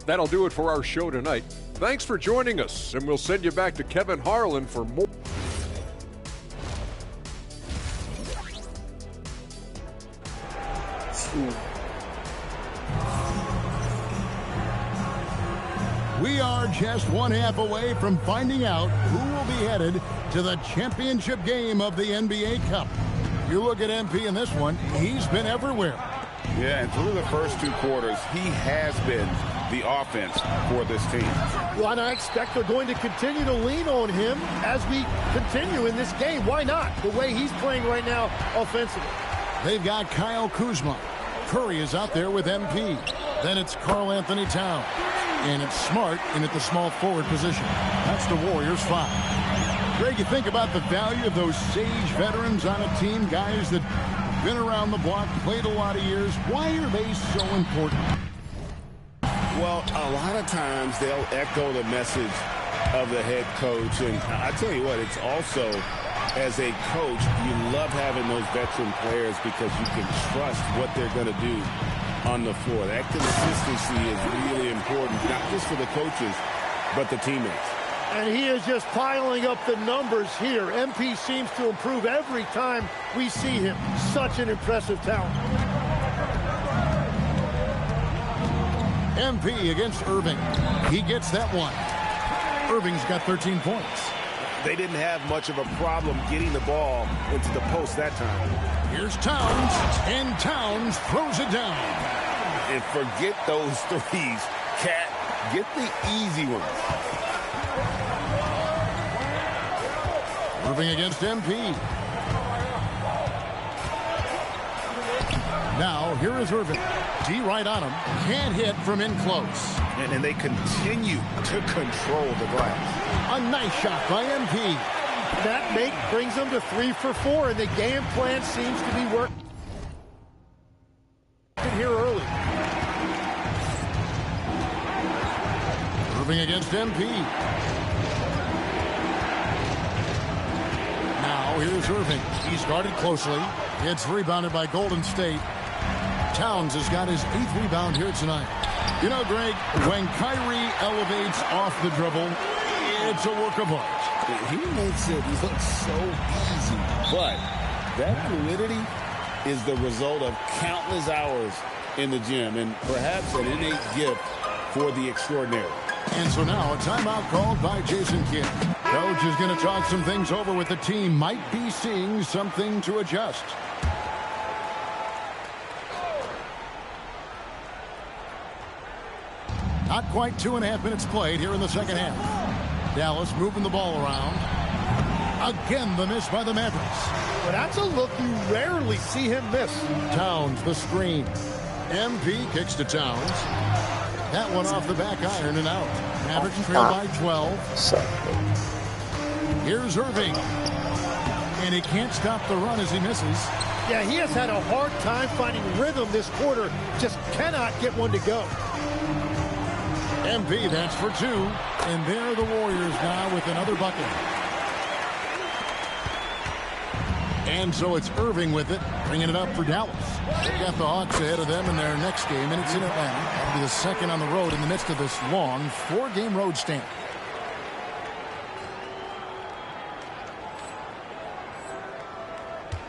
That'll do it for our show tonight. Thanks for joining us, and we'll send you back to Kevin Harlan for more.
We are just one half away from finding out who will be headed to the championship game of the NBA Cup. You look at MP in this one, he's been everywhere.
Yeah, and through the first 2 quarters, he has been the offense for this team.
Well, and I expect they're going to continue to lean on him as we continue in this game. Why not? The way he's playing right now offensively.
They've got Kyle Kuzma. Curry is out there with MP. Then it's Karl Anthony Towns. And it's Smart in at the small forward position. That's the Warriors 5. Greg, you think about the value of those sage veterans on a team, guys that have been around the block, played a lot of years. Why are they so important?
Well, a lot of times they'll echo the message of the head coach. And I tell you what, it's also, as a coach, you love having those veteran players because you can trust what they're going to do on the floor. That consistency is really important, not just for the coaches, but the teammates.
And he is just piling up the numbers here. MP seems to improve every time we see him. Such an impressive talent.
MP against Irving. He gets that one. Irving's got 13 points.
They didn't have much of a problem getting the ball into the post that time.
Here's Towns, and Towns throws it down.
And forget those threes, Cat. Get the easy ones.
Irving against MP. Now, here is Irving. D right on him. Can't hit from in close.
And they continue to control the glass.
A nice shot by MP.
That make brings them to 3 for 4, and the game plan seems to be working here early.
Irving against MP. Now here's Irving. He's guarded closely. It's rebounded by Golden State. Towns has got his 8th rebound here tonight. You know, Greg, when Kyrie elevates off the dribble, it's a work of art.
He makes it look so easy, but that fluidity is the result of countless hours in the gym and perhaps an innate gift
for the extraordinary.
And so now a timeout called by Jason Kidd. Coach is going to talk some things over with the team. Might be seeing something to adjust. Not quite 2.5 minutes played here in the second half. Dallas moving the ball around. Again, the miss by the Mavericks.
Well, that's a look you rarely see him miss. Towns, the screen. MP kicks to Towns. That one off the back iron and out. Mavericks trail by 12. Here's Irving. And he can't stop the run as he misses. Yeah, he has had a hard time finding rhythm this quarter. Just cannot get one to go. MP, that's for 2. And there are the Warriors now with another bucket. And so it's Irving with it, bringing it up for Dallas. They've got the Hawks ahead of them in their next game, and it's in Atlanta. That'll be the second on the road in the midst of this long 4-game road stand.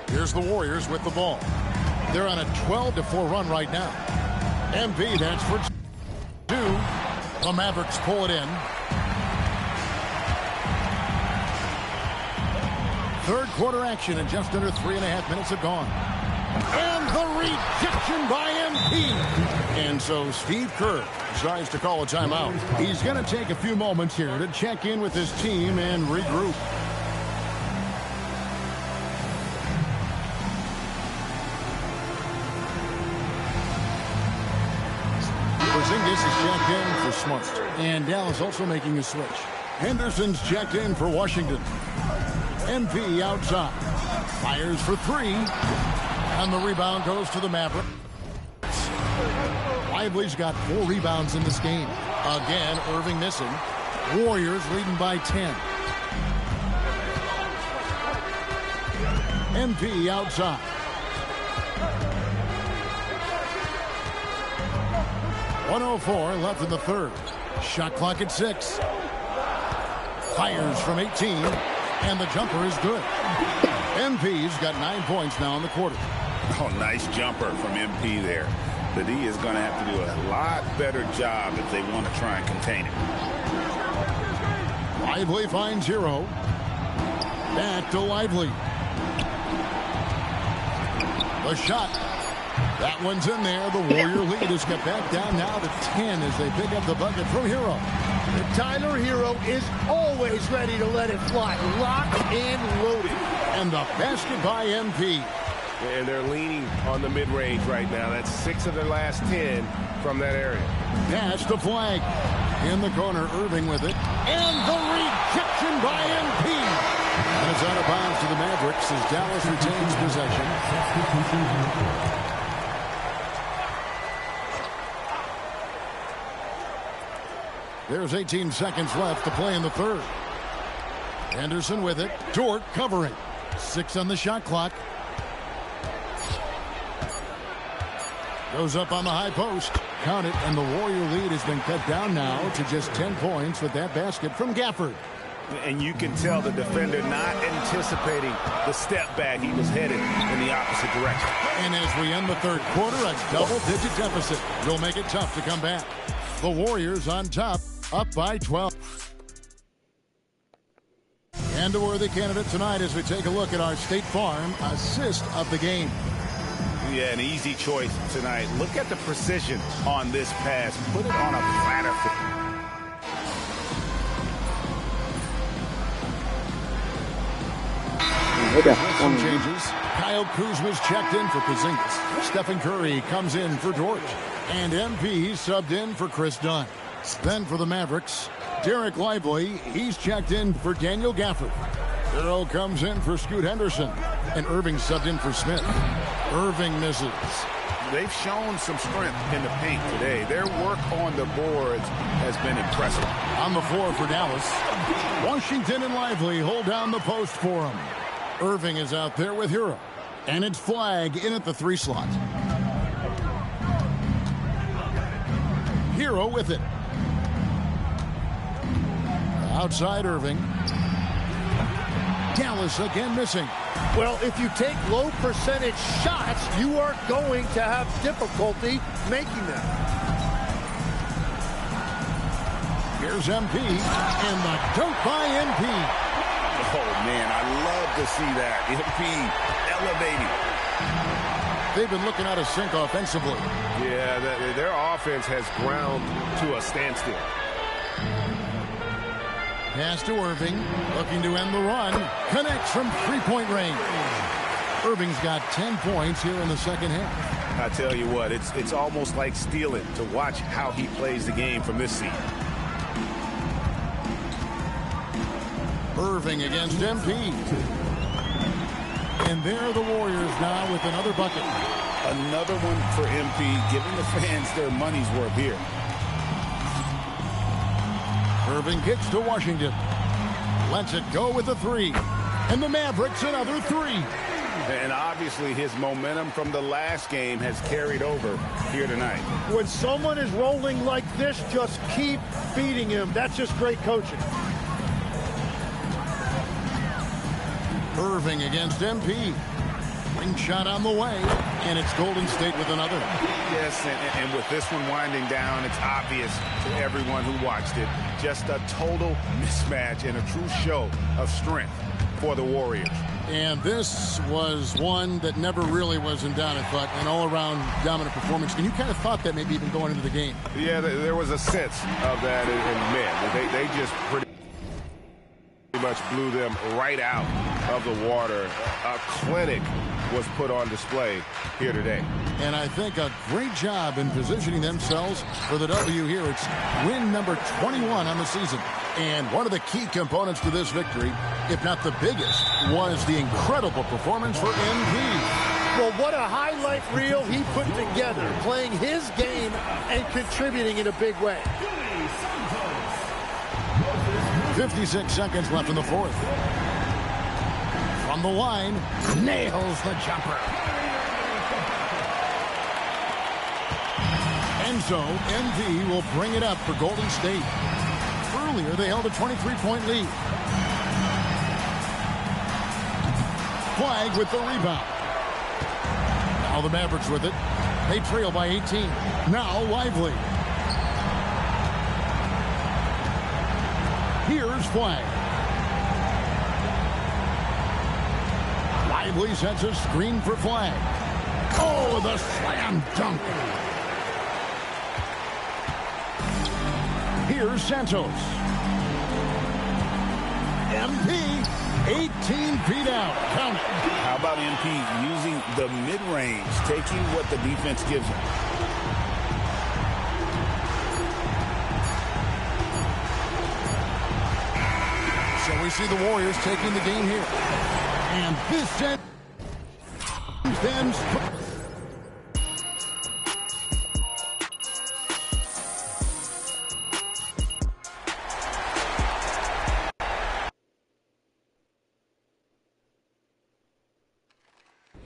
Here's the Warriors with the ball. They're on a 12-4 run right now. MP, that's for 2. The Mavericks pull it in. Third quarter action, and just under 3.5 minutes have gone. And the rejection by MP. And so Steve Kerr decides to call a timeout. He's going to take a few moments here to check in with his team and regroup. Porzingis is checked in for Smart. And Dallas also making a switch. Henderson's checked in for Washington. MP outside. Fires for 3. And the rebound goes to the Mavericks. Lively's got 4 rebounds in this game. Again, Irving missing. Warriors leading by 10. MP outside. .104 left in the third. Shot clock at 6. Fires from 18. And the jumper is good. MP's got 9 points now in the quarter.
Oh, nice jumper from MP there. The D is going to have to do a lot better job if they want to try and contain it.
Lively finds Hero. Back to Lively. The shot. That one's in there. The Warrior lead is got back down now to 10 as they pick up the bucket from Hero. And Tyler Hero is always ready to let it fly. Locked and loaded. And the basket by MP.
And they're leaning on the mid-range right now. That's 6 of their last 10 from that area.
Pass the flag. In the corner, Irving with it. And the rejection by MP. And it's out of bounds to the Mavericks as Dallas retains possession. There's 18 seconds left to play in the third. Henderson with it. Dort covering. 6 on the shot clock. Goes up on the high post. Count it, and the Warrior lead has been cut down now to just 10 points with that basket from Gafford.
And you can tell the defender not anticipating the step back. He was headed in the opposite direction.
And as we end the third quarter, a double-digit deficit will make it tough to come back. The Warriors on top, up by 12. And a worthy candidate tonight as we take a look at our State Farm assist of the game.
Yeah, an easy choice tonight. Look at the precision on this pass. Put it on a platter.
Some changes. Kyle Kuzma's checked in for Porzingis. Stephen Curry comes in for Dort. And MP subbed in for Chris Dunn. Then for the Mavericks, Derek Lively, he's checked in for Daniel Gafford. Earl comes in for Scoot Henderson. And Irving subbed in for Smith. Irving misses.
They've shown some strength in the paint today. Their work on the boards has been impressive.
On the floor for Dallas, Washington and Lively hold down the post for him. Irving is out there with Hero. And it's Flag in at the 3 slot. Hero with it. Outside Irving. Dallas again missing.
Well, if you take low percentage shots, you are going to have difficulty making them.
Here's MP, and the dunk by MP.
Oh, man, I love to see that. MP elevating.
They've been looking out of sync offensively.
Yeah, their offense has ground to a standstill.
Pass to Irving, looking to end the run. Connects from three-point range. Irving's got 10 points here in the second half.
I tell you what, it's almost like stealing to watch how he plays the game from this seat.
Irving against MP. And there are the Warriors now with another bucket.
Another one for MP, giving the fans their money's worth here.
Irving kicks to Washington. Lets it go with a three. And the Mavericks another three.
And obviously his momentum from the last game has carried over here tonight.
When someone is rolling like this, just keep feeding him. That's just great coaching.
Irving against MP. Ring shot on the way, and it's Golden State with another.
Yes, and with this one winding down, it's obvious to everyone who watched it. Just a total mismatch and a true show of strength for the Warriors.
And this was one that never really was in doubt, I thought, an all-around dominant performance. And you kind of thought that maybe even going into the game.
Yeah, there was a sense of that in men. They just pretty much blew them right out of the water. A clinic was put on display here today.
And I think a great job in positioning themselves for the W here. It's win number 21 on the season. And one of the key components to this victory, if not the biggest, was the incredible performance for MP.
Well, what a highlight reel he put together, playing his game and contributing in a big way.
56 seconds left in the fourth. From the line, nails the jumper. And so, MP will bring it up for Golden State. Earlier, they held a 23-point lead. Flag with the rebound. Now the Mavericks with it. They trail by 18. Now Lively. Here's Flag. Lively sets a screen for Flag. Oh, the slam dunk. Here's Santos. MP, 18 feet out. Count it.
How about MP using the mid-range, taking what the defense gives him?
So we see the Warriors taking the game here. And this sends them.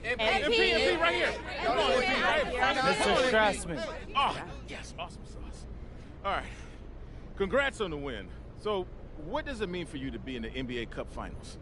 MP right here. Come on, MP right here. Mr. Strassman.
Oh, yes, awesome sauce. All right, congrats on the win. So, what does it mean for you to be in the NBA Cup Finals?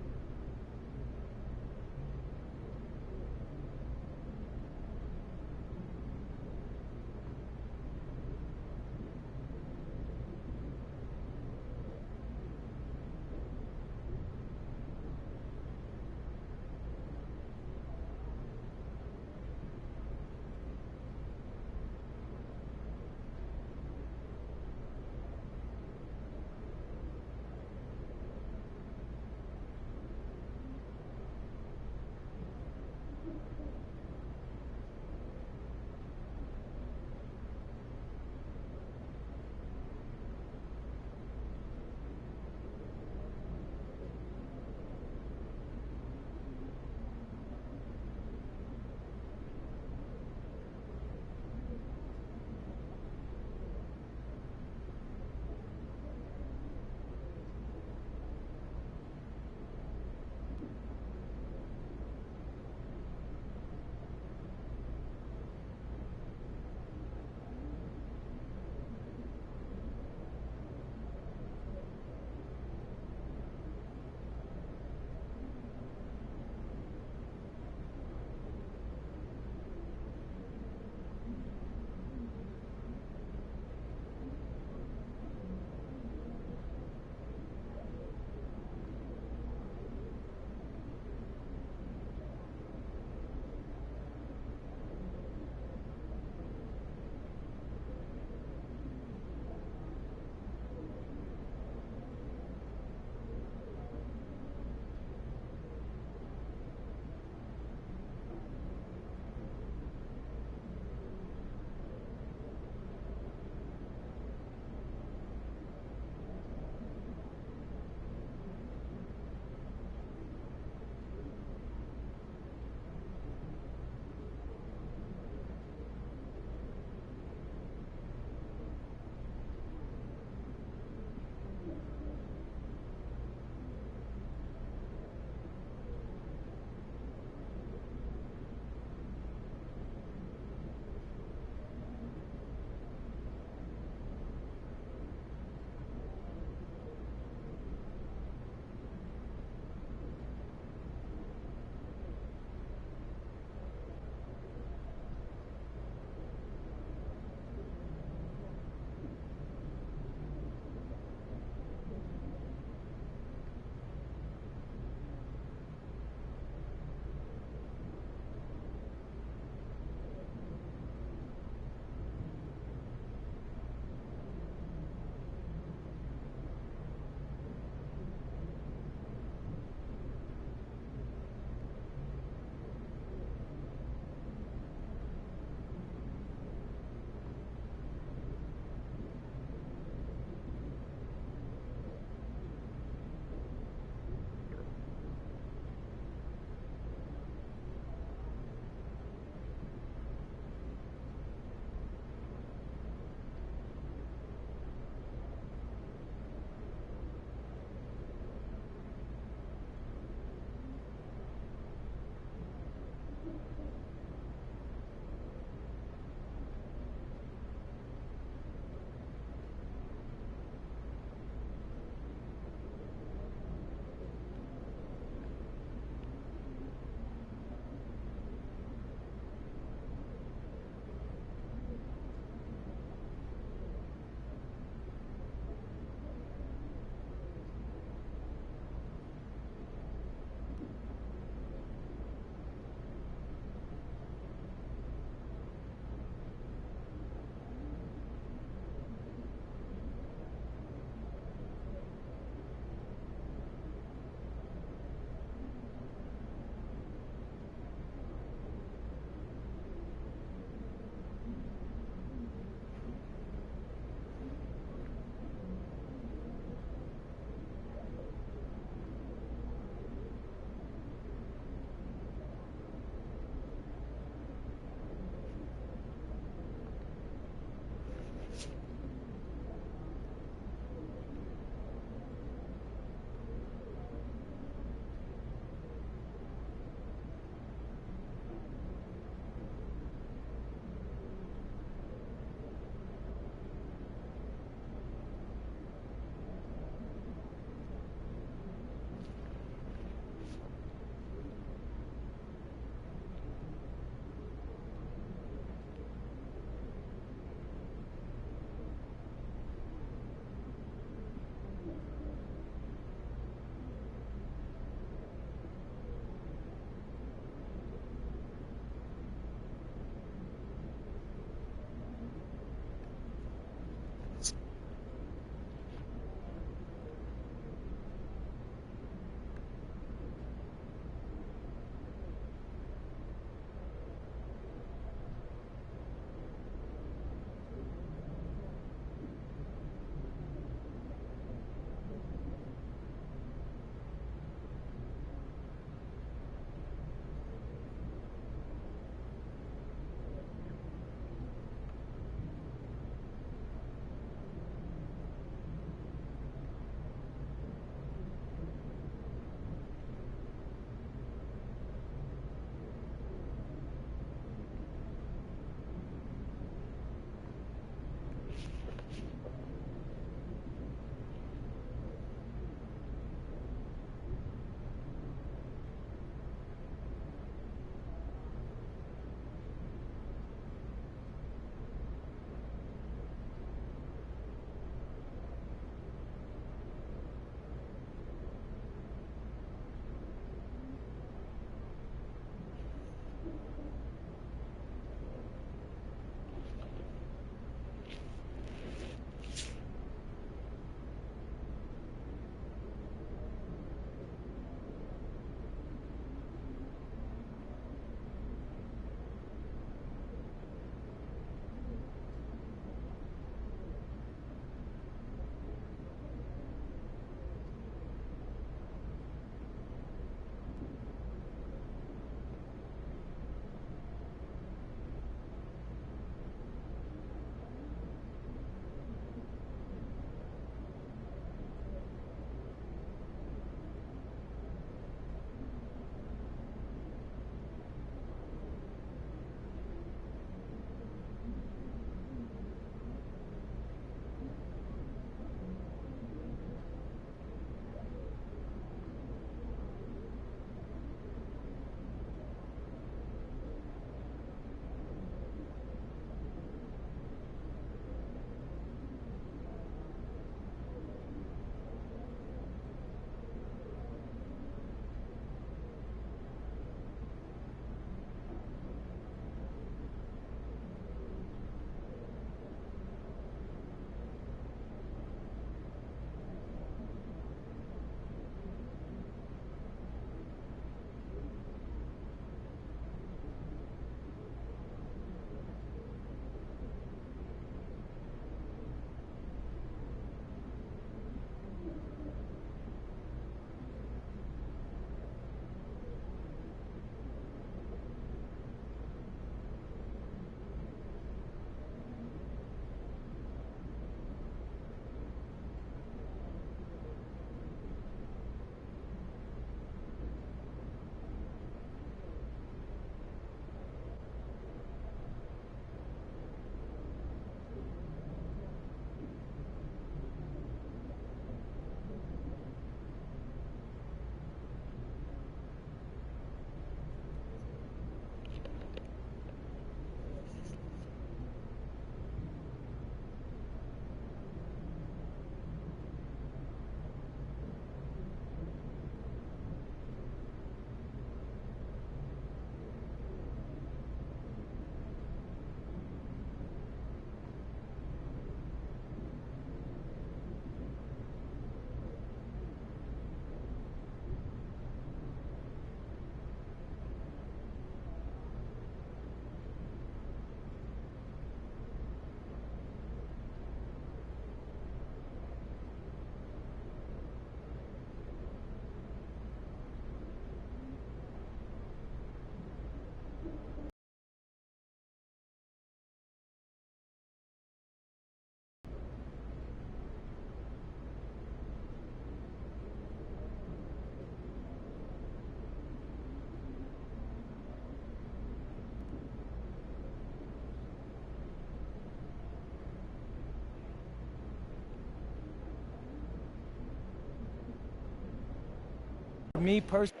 me personally,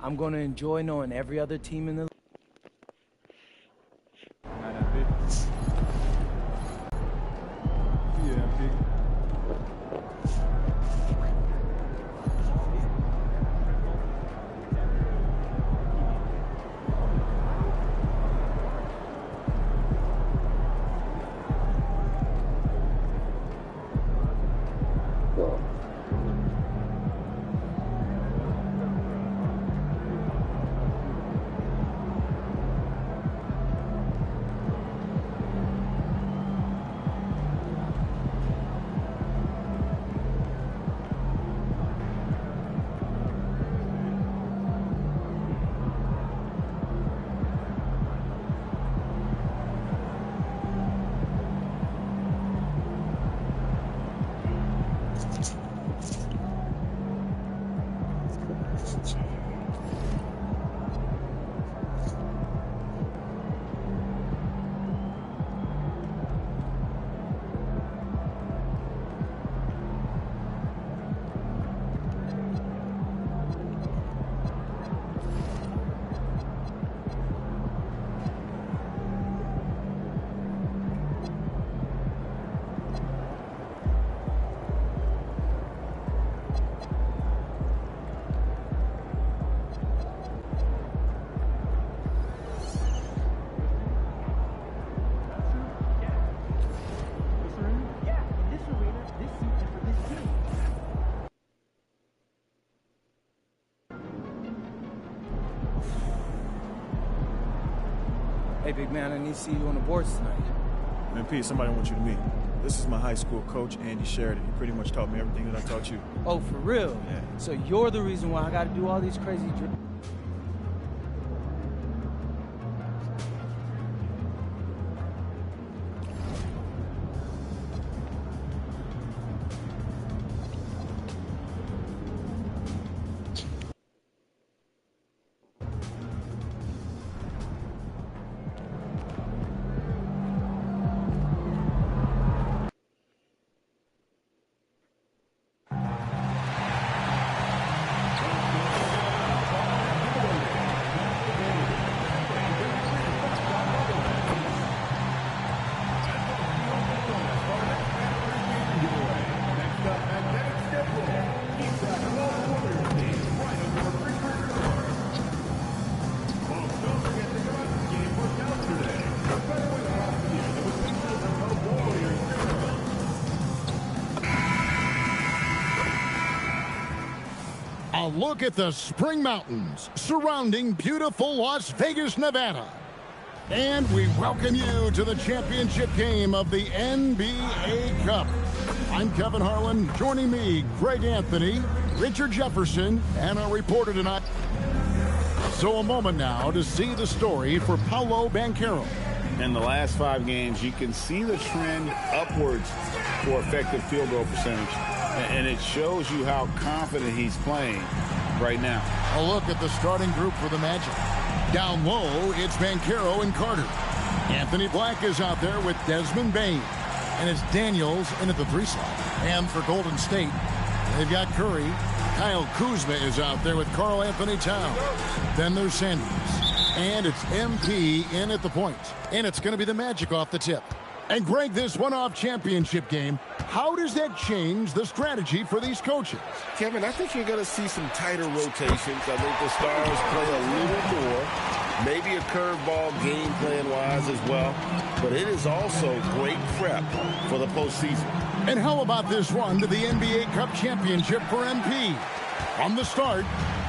I'm going to enjoy knowing every other team in the league. Hey, big man, I need to see you on the boards tonight.
Man, Pete, somebody wants you to meet. This is my high school coach, Andy Sheridan. He pretty much taught me everything that I taught you.
Oh, for real?
Yeah.
So you're the reason why I got to do all these crazy drills?
A look at the Spring Mountains surrounding beautiful Las Vegas, Nevada. And we welcome you to the championship game of the NBA Cup. I'm Kevin Harlan. Joining me, Greg Anthony, Richard Jefferson, and our reporter tonight. So a moment now to see the story for Paolo Banchero.
In the last 5 games, you can see the trend upwards for effective field goal percentage. And it shows you how confident he's playing right now.
A look at the starting group for the Magic. Down low, it's Banchero and Carter. Anthony Black is out there with Desmond Bain. And it's Daniels in at the 3 slot. And for Golden State, they've got Curry. Kyle Kuzma is out there with Karl Anthony Towns. Then there's Sanders. And it's MP in at the point. And it's going to be the Magic off the tip. And Greg, this one-off championship game, how does that change the strategy for these coaches?
Kevin, I think you're going to see some tighter rotations. I think the Stars play a little more. Maybe a curveball game plan-wise as well. But it is also great prep for the postseason.
And how about this run to the NBA Cup Championship for MP? From the start,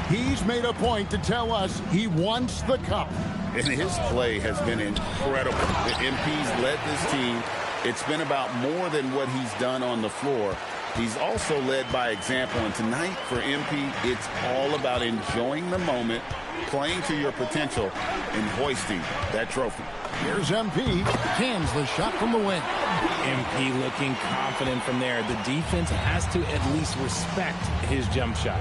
he's made a point to tell us he wants the cup.
And his play has been incredible. The MP's led this team. It's been about more than what he's done on the floor. He's also led by example. And tonight for MP, it's all about enjoying the moment, playing to your potential, and hoisting that trophy.
Here's MP. Hands the shot from the wing.
MP looking confident from there. The defense has to at least respect his jump shot.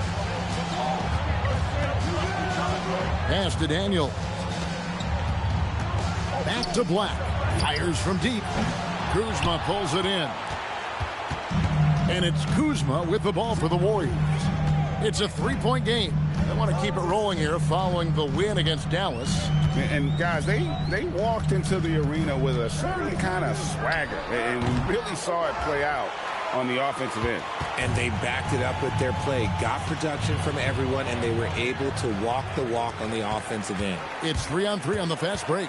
Pass to Daniel. Back to Black. Fires from deep. Kuzma pulls it in. And it's Kuzma with the ball for the Warriors. It's a 3-point game. They want to keep it rolling here following the win against Dallas.
And guys, they walked into the arena with a certain kind of swagger, and we really saw it play out on the offensive end.
And they backed it up with their play, got production from everyone, and they were able to walk the walk on the offensive end.
It's 3-on-3 on the fast break.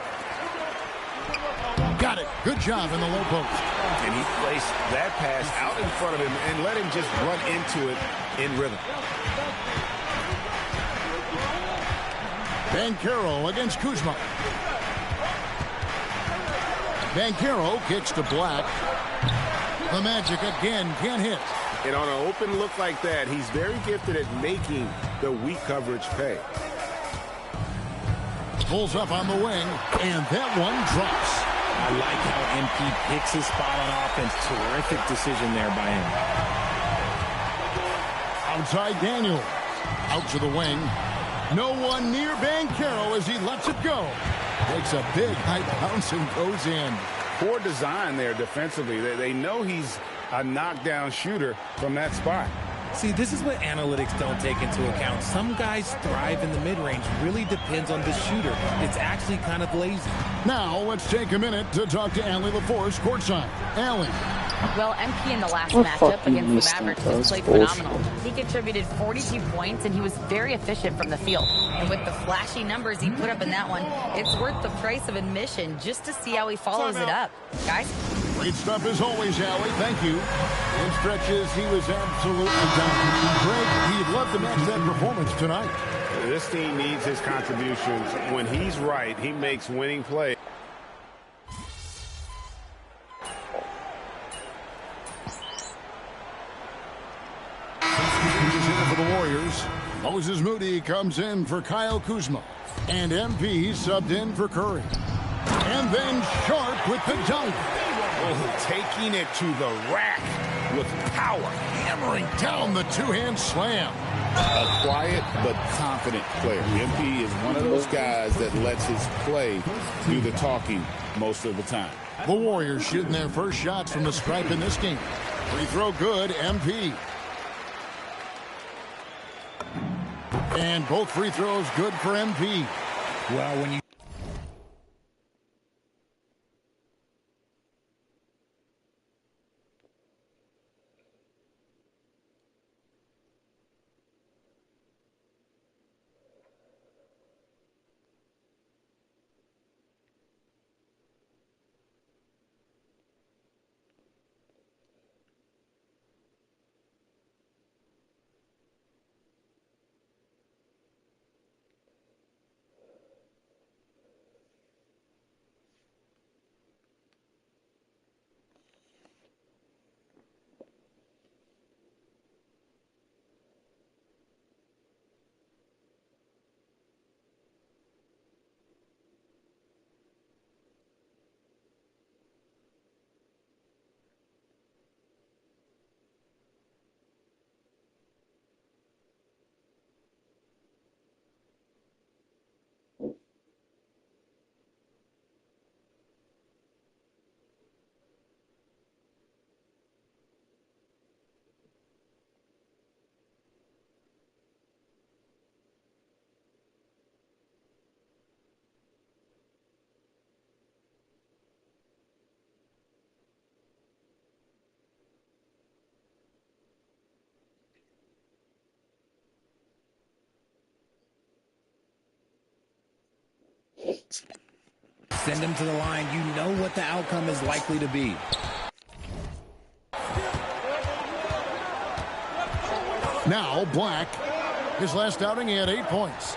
Got it. Good job in the low post.
And he placed that pass out in front of him and let him just run into it in rhythm.
Banchero against Kuzma. Banchero kicks to Black. The Magic again can't hit.
And on an open look like that, he's very gifted at making the weak coverage pay.
Pulls up on the wing, and that one drops.
I like how MP picks his spot on offense. Terrific decision there by him.
Outside Daniel. Out to the wing. No one near Banchero as he lets it go. Takes a big high bounce and goes in.
Poor design there defensively. They know he's a knockdown shooter from that spot.
See, this is what analytics don't take into account. Some guys thrive in the mid-range. Really depends on the shooter. It's actually kind of lazy.
Now, let's take a minute to talk to Allie LaForce courtside. Allie.
Well, MP in the last matchup against the Mavericks has played phenomenal. He contributed 42 points, and he was very efficient from the field. And with the flashy numbers he put up in that one, it's worth the price of admission just to see how he follows it up. Guys?
Great stuff as always, Allie. Thank you. In stretches, he was absolutely dominant. Greg, he'd love to match that performance tonight.
This team needs his contributions. When he's right, he makes winning plays.
For the Warriors, Moses Moody comes in for Kyle Kuzma. And MP subbed in for Curry. And then Sharp with the dunk.
Oh, taking it to the rack with power.
Hammering down the two-hand slam.
A quiet but confident player. MP is one of those guys that lets his play do the talking most of the time.
The Warriors shooting their first shots from the stripe in this game. Free throw good, MP. And both free throws good for MP.
Well, when you send him to the line, you know what the outcome is likely to be.
Now Black. His last outing, he had 8 points.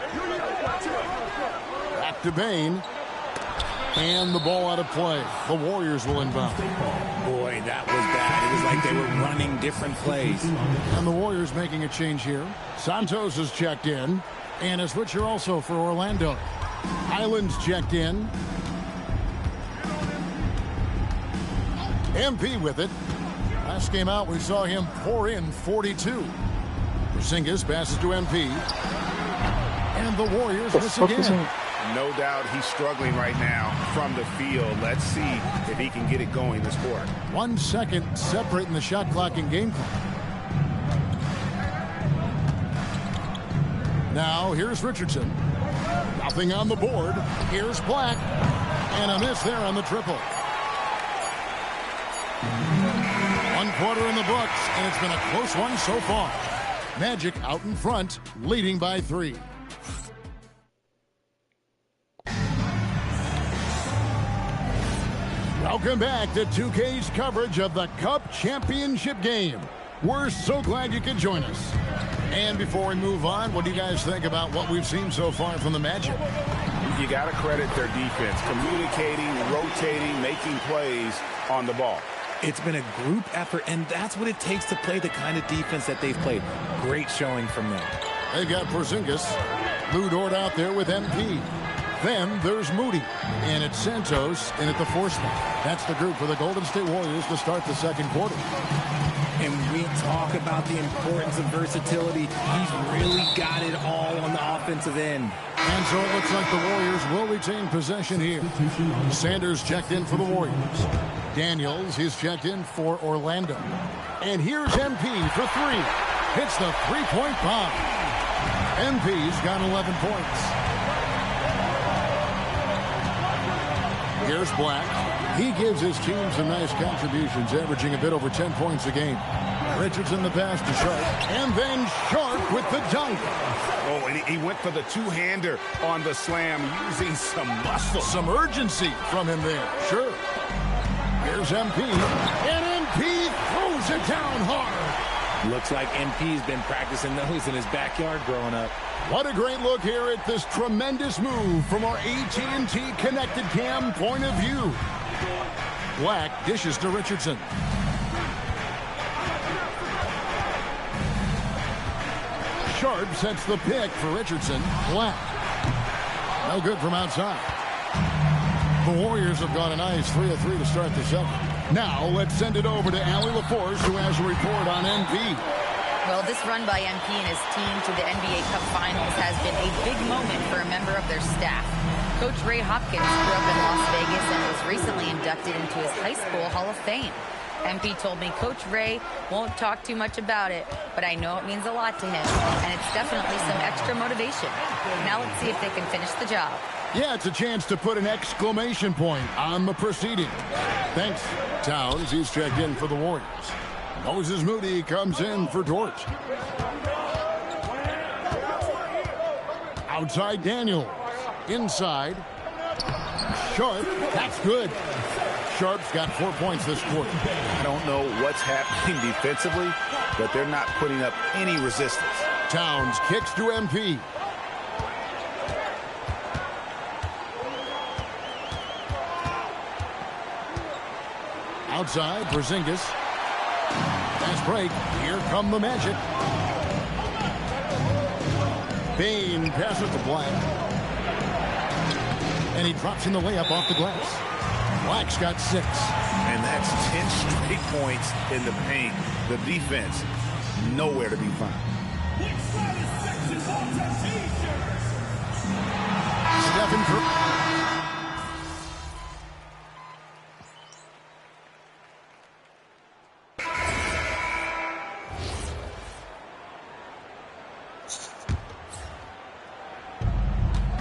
Back to Bane. And the ball out of play. The Warriors will inbound.
Boy, that was bad. It was like they were running different plays.
And the Warriors making a change here. Santos has checked in. And a switcher also for Orlando. Highlands checked in. MP with it. Last game out, we saw him pour in 42. Porzingis passes to MP. And the Warriors miss again.
No doubt he's struggling right now from the field. Let's see if he can get it going this quarter.
1 second separating the shot clock and game clock. Now here's Richardson. Nothing on the board. Here's Black. And a miss there on the triple. 1 quarter in the books, and it's been a close one so far. Magic out in front, leading by 3. Welcome back to 2K's coverage of the Cup Championship game. We're so glad you could join us. And before we move on, what do you guys think about what we've seen so far from the Magic?
You got to credit their defense, communicating, rotating, making plays on the ball.
It's been a group effort, and that's what it takes to play the kind of defense that they've played. Great showing from them.
They've got Porzingis. Lou Dort out there with MP. Then there's Moody. And it's Santos in at the 4 spot. That's the group for the Golden State Warriors to start the second quarter.
And we talk about the importance of versatility. He's really got it all on the offensive end.
And so it looks like the Warriors will retain possession here. Sanders checked in for the Warriors. Daniels, he's checked in for Orlando. And here's MP for 3. Hits the three-point bomb. MP's got 11 points. Here's Black. He gives his team some nice contributions, averaging a bit over 10 points a game. Richardson the pass to Sharp. And then Sharp with the dunk.
Oh, and he went for the two-hander on the slam, using some muscle.
Some urgency from him there. Sure. Here's MP. And MP throws it down hard.
Looks like MP's been practicing those in his backyard growing up.
What a great look here at this tremendous move from our AT&T Connected Cam point of view. Black dishes to Richardson. Sharp sets the pick for Richardson. Black. No good from outside. The Warriors have got a nice 3 of 3 to start the second. Now let's send it over to Allie LaForce, who has a report on MP.
Well, this run by MP and his team to the NBA Cup Finals has been a big moment for a member of their staff. Coach Ray Hopkins grew up in Las Vegas and was recently inducted into his high school Hall of Fame. MP told me Coach Ray won't talk too much about it, but I know it means a lot to him, and it's definitely some extra motivation. Now let's see if they can finish the job.
Yeah, it's a chance to put an exclamation point on the proceeding. Thanks, Towns. He's checked in for the Warriors. Moses Moody comes in for Dort. Outside Daniels. Inside. Sharp. That's good. Sharp's got 4 points this quarter.
I don't know what's happening defensively, but they're not putting up any resistance.
Towns kicks to MP. Outside, Porzingis. Fast break. Here come the Magic. Bane passes to Black. And he drops in the layup off the glass. Black's got 6.
And that's 10 straight points in the paint. The defense, nowhere to be found.
Stephen Curry.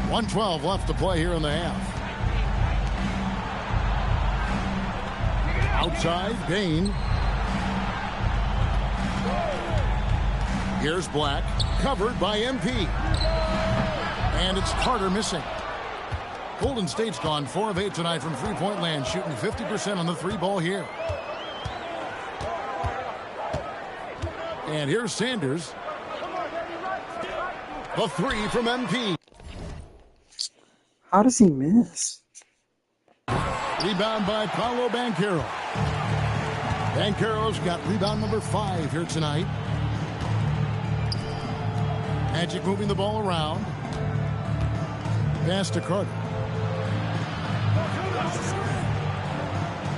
.112 left to play here in the half. Outside, Bane. Here's Black, covered by MP. And it's Carter missing. Golden State's gone 4 of 8 tonight from three-point land, shooting 50% on the 3-ball here. And here's Sanders. The 3 from MP.
How does he miss?
Rebound by Paolo Banchero. Banchero's got rebound number 5 here tonight. Magic moving the ball around. Pass to Carter.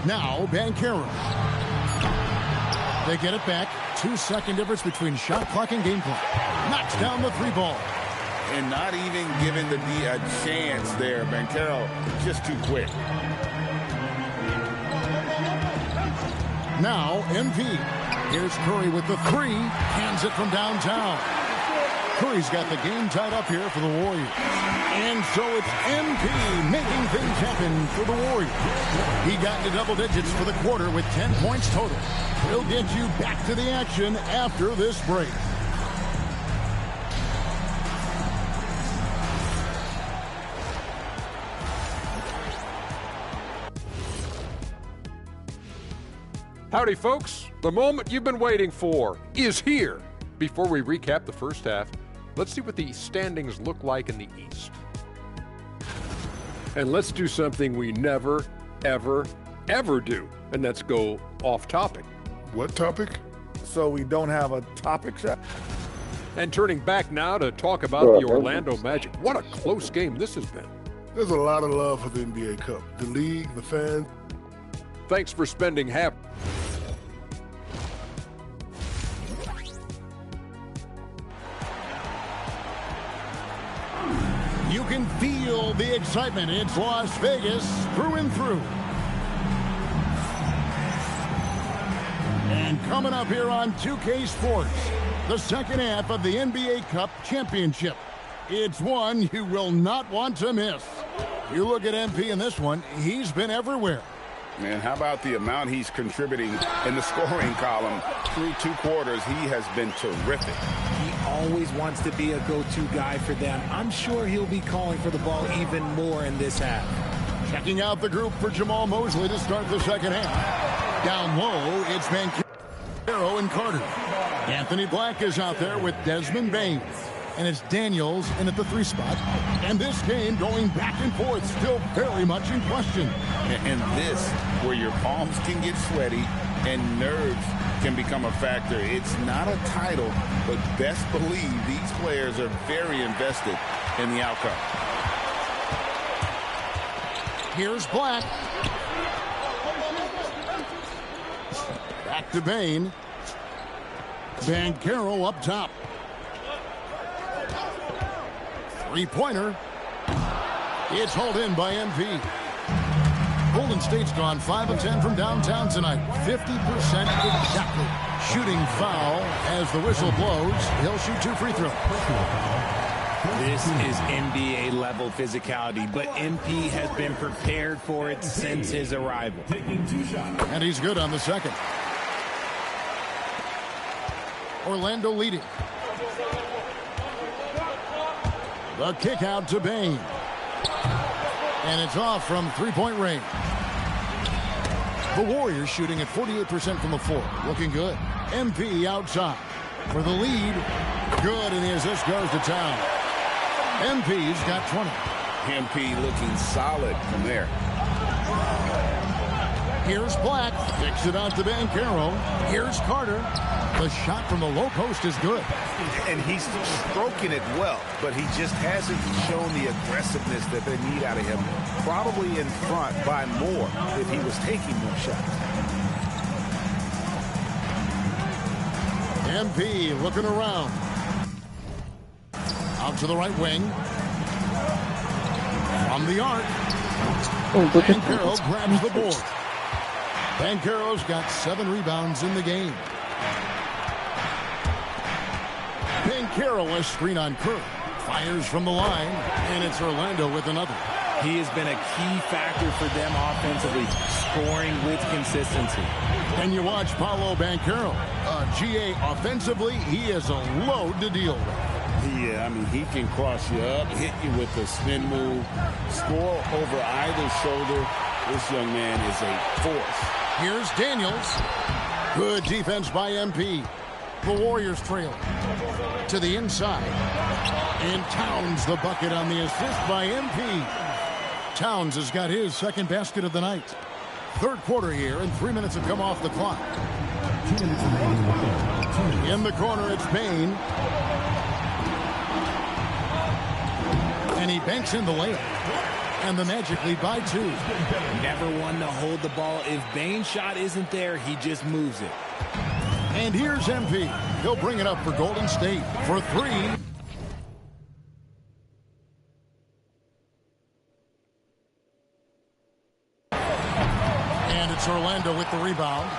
Now Banchero. They get it back. 2-second difference between shot clock and game clock. Knocks down the 3-ball.
And not even giving the D a chance there. Banchero just too quick.
Now MP. Here's Curry with the 3. Hands it from downtown. Curry's got the game tied up here for the Warriors. And so it's MP making things happen for the Warriors. He got into double digits for the quarter with 10 points total. We'll get you back to the action after this break.
Howdy, folks. The moment you've been waiting for is here. Before we recap the first half, let's see what the standings look like in the East. And let's do something we never, ever, ever do, and that's go off topic.
What topic? So we don't have a topic, Shaq?
And turning back now to talk about the Orlando Magic. What a close game this has been.
There's a lot of love for the NBA Cup. The league, the fans.
Thanks for spending half.
You can feel the excitement. It's Las Vegas through and through. And coming up here on 2K Sports, the second half of the NBA Cup Championship. It's one you will not want to miss. You look at MP in this one, he's been everywhere.
Man, how about the amount he's contributing in the scoring column? Through 2 quarters, he has been terrific.
He always wants to be a go-to guy for them. I'm sure he'll be calling for the ball even more in this half.
Checking out the group for Jamal Mosley to start the second half. Down low, it's Banchero and Carter. Anthony Black is out there with Desmond Bain. And it's Daniels in at the 3 spot. And this game going back and forth, still very much in question.
And this, where your palms can get sweaty and nerves can become a factor. It's not a title, but best believe these players are very invested in the outcome.
Here's Black. Back to Bain. Banchero up top. 3-pointer. It's hauled in by MP. Golden State's gone 5 of 10 from downtown tonight. 50% exactly. Shooting foul as the whistle blows. He'll shoot 2 free throws.
This is NBA level physicality, but MP has been prepared for it since his arrival.
And he's good on the second. Orlando leading. The kick out to Bain. And it's off from 3-point range. The Warriors shooting at 48% from the floor. Looking good. MP outside for the lead. Good, and the assist goes to town. MP's got 20.
MP looking solid from there.
Here's Black. Kicks it out to Banchero. Here's Carter. The shot from the low post is good.
And he's stroking it well, but he just hasn't shown the aggressiveness that they need out of him. Probably in front by more if he was taking more shots.
MP looking around. Out to the right wing. From the arc. Banchero grabs the board. Banchero's got 7 rebounds in the game. Banchero a screen on Curry. Fires from the line, and it's Orlando with another.
He has been a key factor for them offensively, scoring with consistency.
And you watch Paolo Banchero. GA offensively, he is a load to deal with.
Yeah, I mean, he can cross you up, hit you with a spin move, score over either shoulder. This young man is a force.
Here's Daniels. Good defense by MP. The Warriors trail to the inside. And Towns the bucket on the assist by MP. Towns has got his second basket of the night. Third quarter here, and 3 minutes have come off the clock. In the corner, it's Bain. And he banks in the layup. And the Magic lead by 2.
Never one to hold the ball. If Bain's shot isn't there, he just moves it.
And here's MP. He'll bring it up for Golden State for 3. And it's Orlando with the rebound.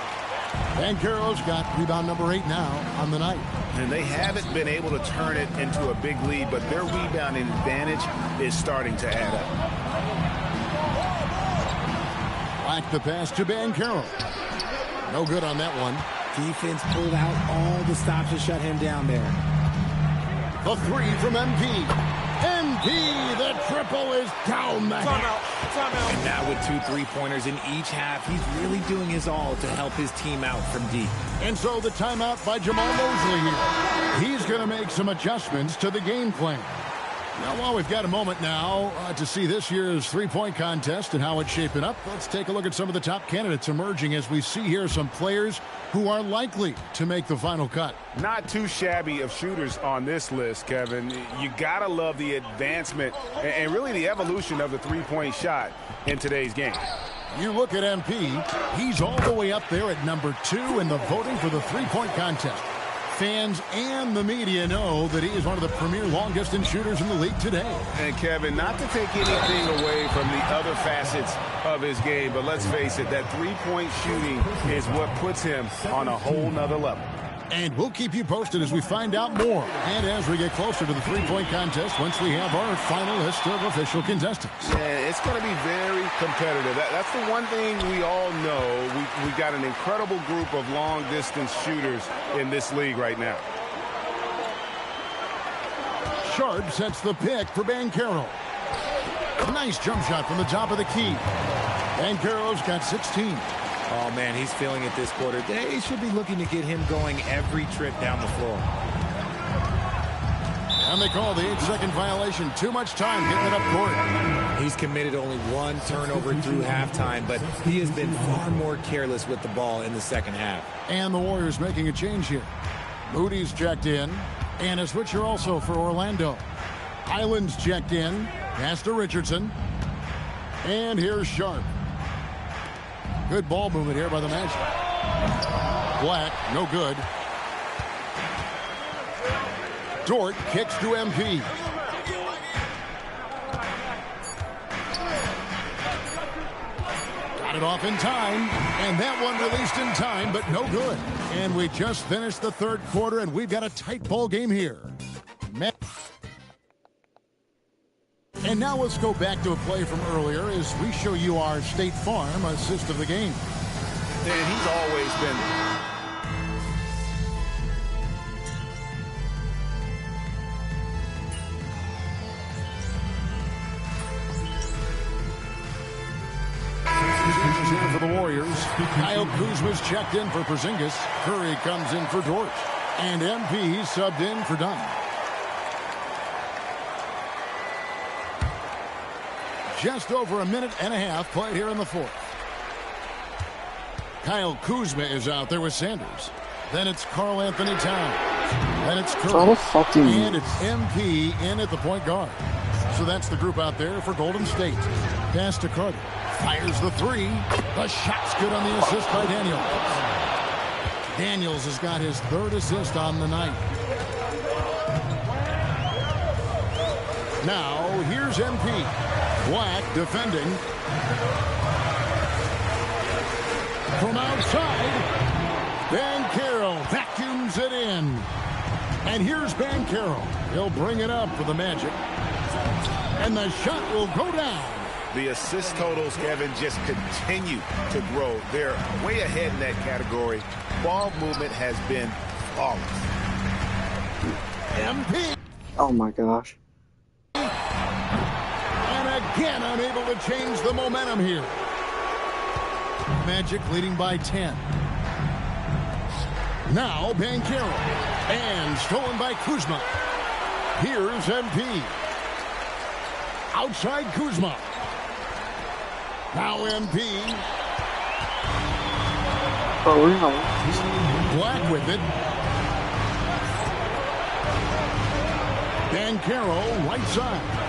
Banchero's got rebound number 8 now on the night.
And they haven't been able to turn it into a big lead, but their rebounding advantage is starting to add up.
Black the pass to Banchero. No good on that one.
Defense pulled out all the stops to shut him down there.
The 3 from MP. MP, the triple is down the
Timeout. And now with 2 3-pointers in each half, he's really doing his all to help his team out from deep.
And so the timeout by Jamal Mosley here. He's going to make some adjustments to the game plan. Now, while we've got a moment now to see this year's three-point contest and how it's shaping up, let's take a look at some of the top candidates emerging as we see here some players who are likely to make the final cut.
Not too shabby of shooters on this list, Kevin. You got to love the advancement and really the evolution of the three-point shot in today's game.
You look at MP, he's all the way up there at number 2 in the voting for the three-point contest. Fans and the media know that he is one of the premier long-distance shooters in the league today.
And, Kevin, not to take anything away from the other facets of his game, but let's face it, that three-point shooting is what puts him on a whole nother level.
And we'll keep you posted as we find out more. And as we get closer to the three-point contest, once we have our final list of official contestants.
Yeah, it's going to be very competitive. That's the one thing we all know. We got an incredible group of long-distance shooters in this league right now.
Sharp sets the pick for Banchero. Nice jump shot from the top of the key. Banchero's got 16.
Oh, man, he's feeling it this quarter. They should be looking to get him going every trip down the floor.
And they call the 8-second violation. Too much time getting it up court.
He's committed only 1 turnover through halftime, but he has been far more careless with the ball in the second half.
And the Warriors making a change here. Moody's checked in, and a switcher also for Orlando. Highlands checked in. Pass to Richardson. And here's Sharp. Good ball movement here by the Magic. Black, no good. Dort kicks to MP. Got it off in time, and that one released in time, but no good. And we just finished the third quarter, and we've got a tight ball game here. And now let's go back to a play from earlier as we show you our State Farm assist of the game.
And he's always been...
Here for the Warriors. Kyle Kuzma's checked in for Porzingis. Curry comes in for Dort. And MP subbed in for Dunn. Just over a minute and a half played here in the fourth. Kyle Kuzma is out there with Sanders. Then it's Karl Anthony Towns. Then it's Curry. And it's MP in at the point guard. So that's the group out there for Golden State. Pass to Carter. Fires the 3. The shot's good on the assist by Daniels. Daniels has got his 3rd assist on the night. Now, here's MP. Black defending. From outside, Banchero vacuums it in. And here's Banchero. He'll bring it up for the Magic. And the shot will go down.
The assist totals, Kevin, just continue to grow. They're way ahead in that category. Ball movement has been flawless.
MP.
Oh my gosh.
Again, unable to change the momentum here. Magic leading by 10. Now Banchero. And stolen by Kuzma. Here's MP. Outside Kuzma. Now MP. Black with it. Banchero right side.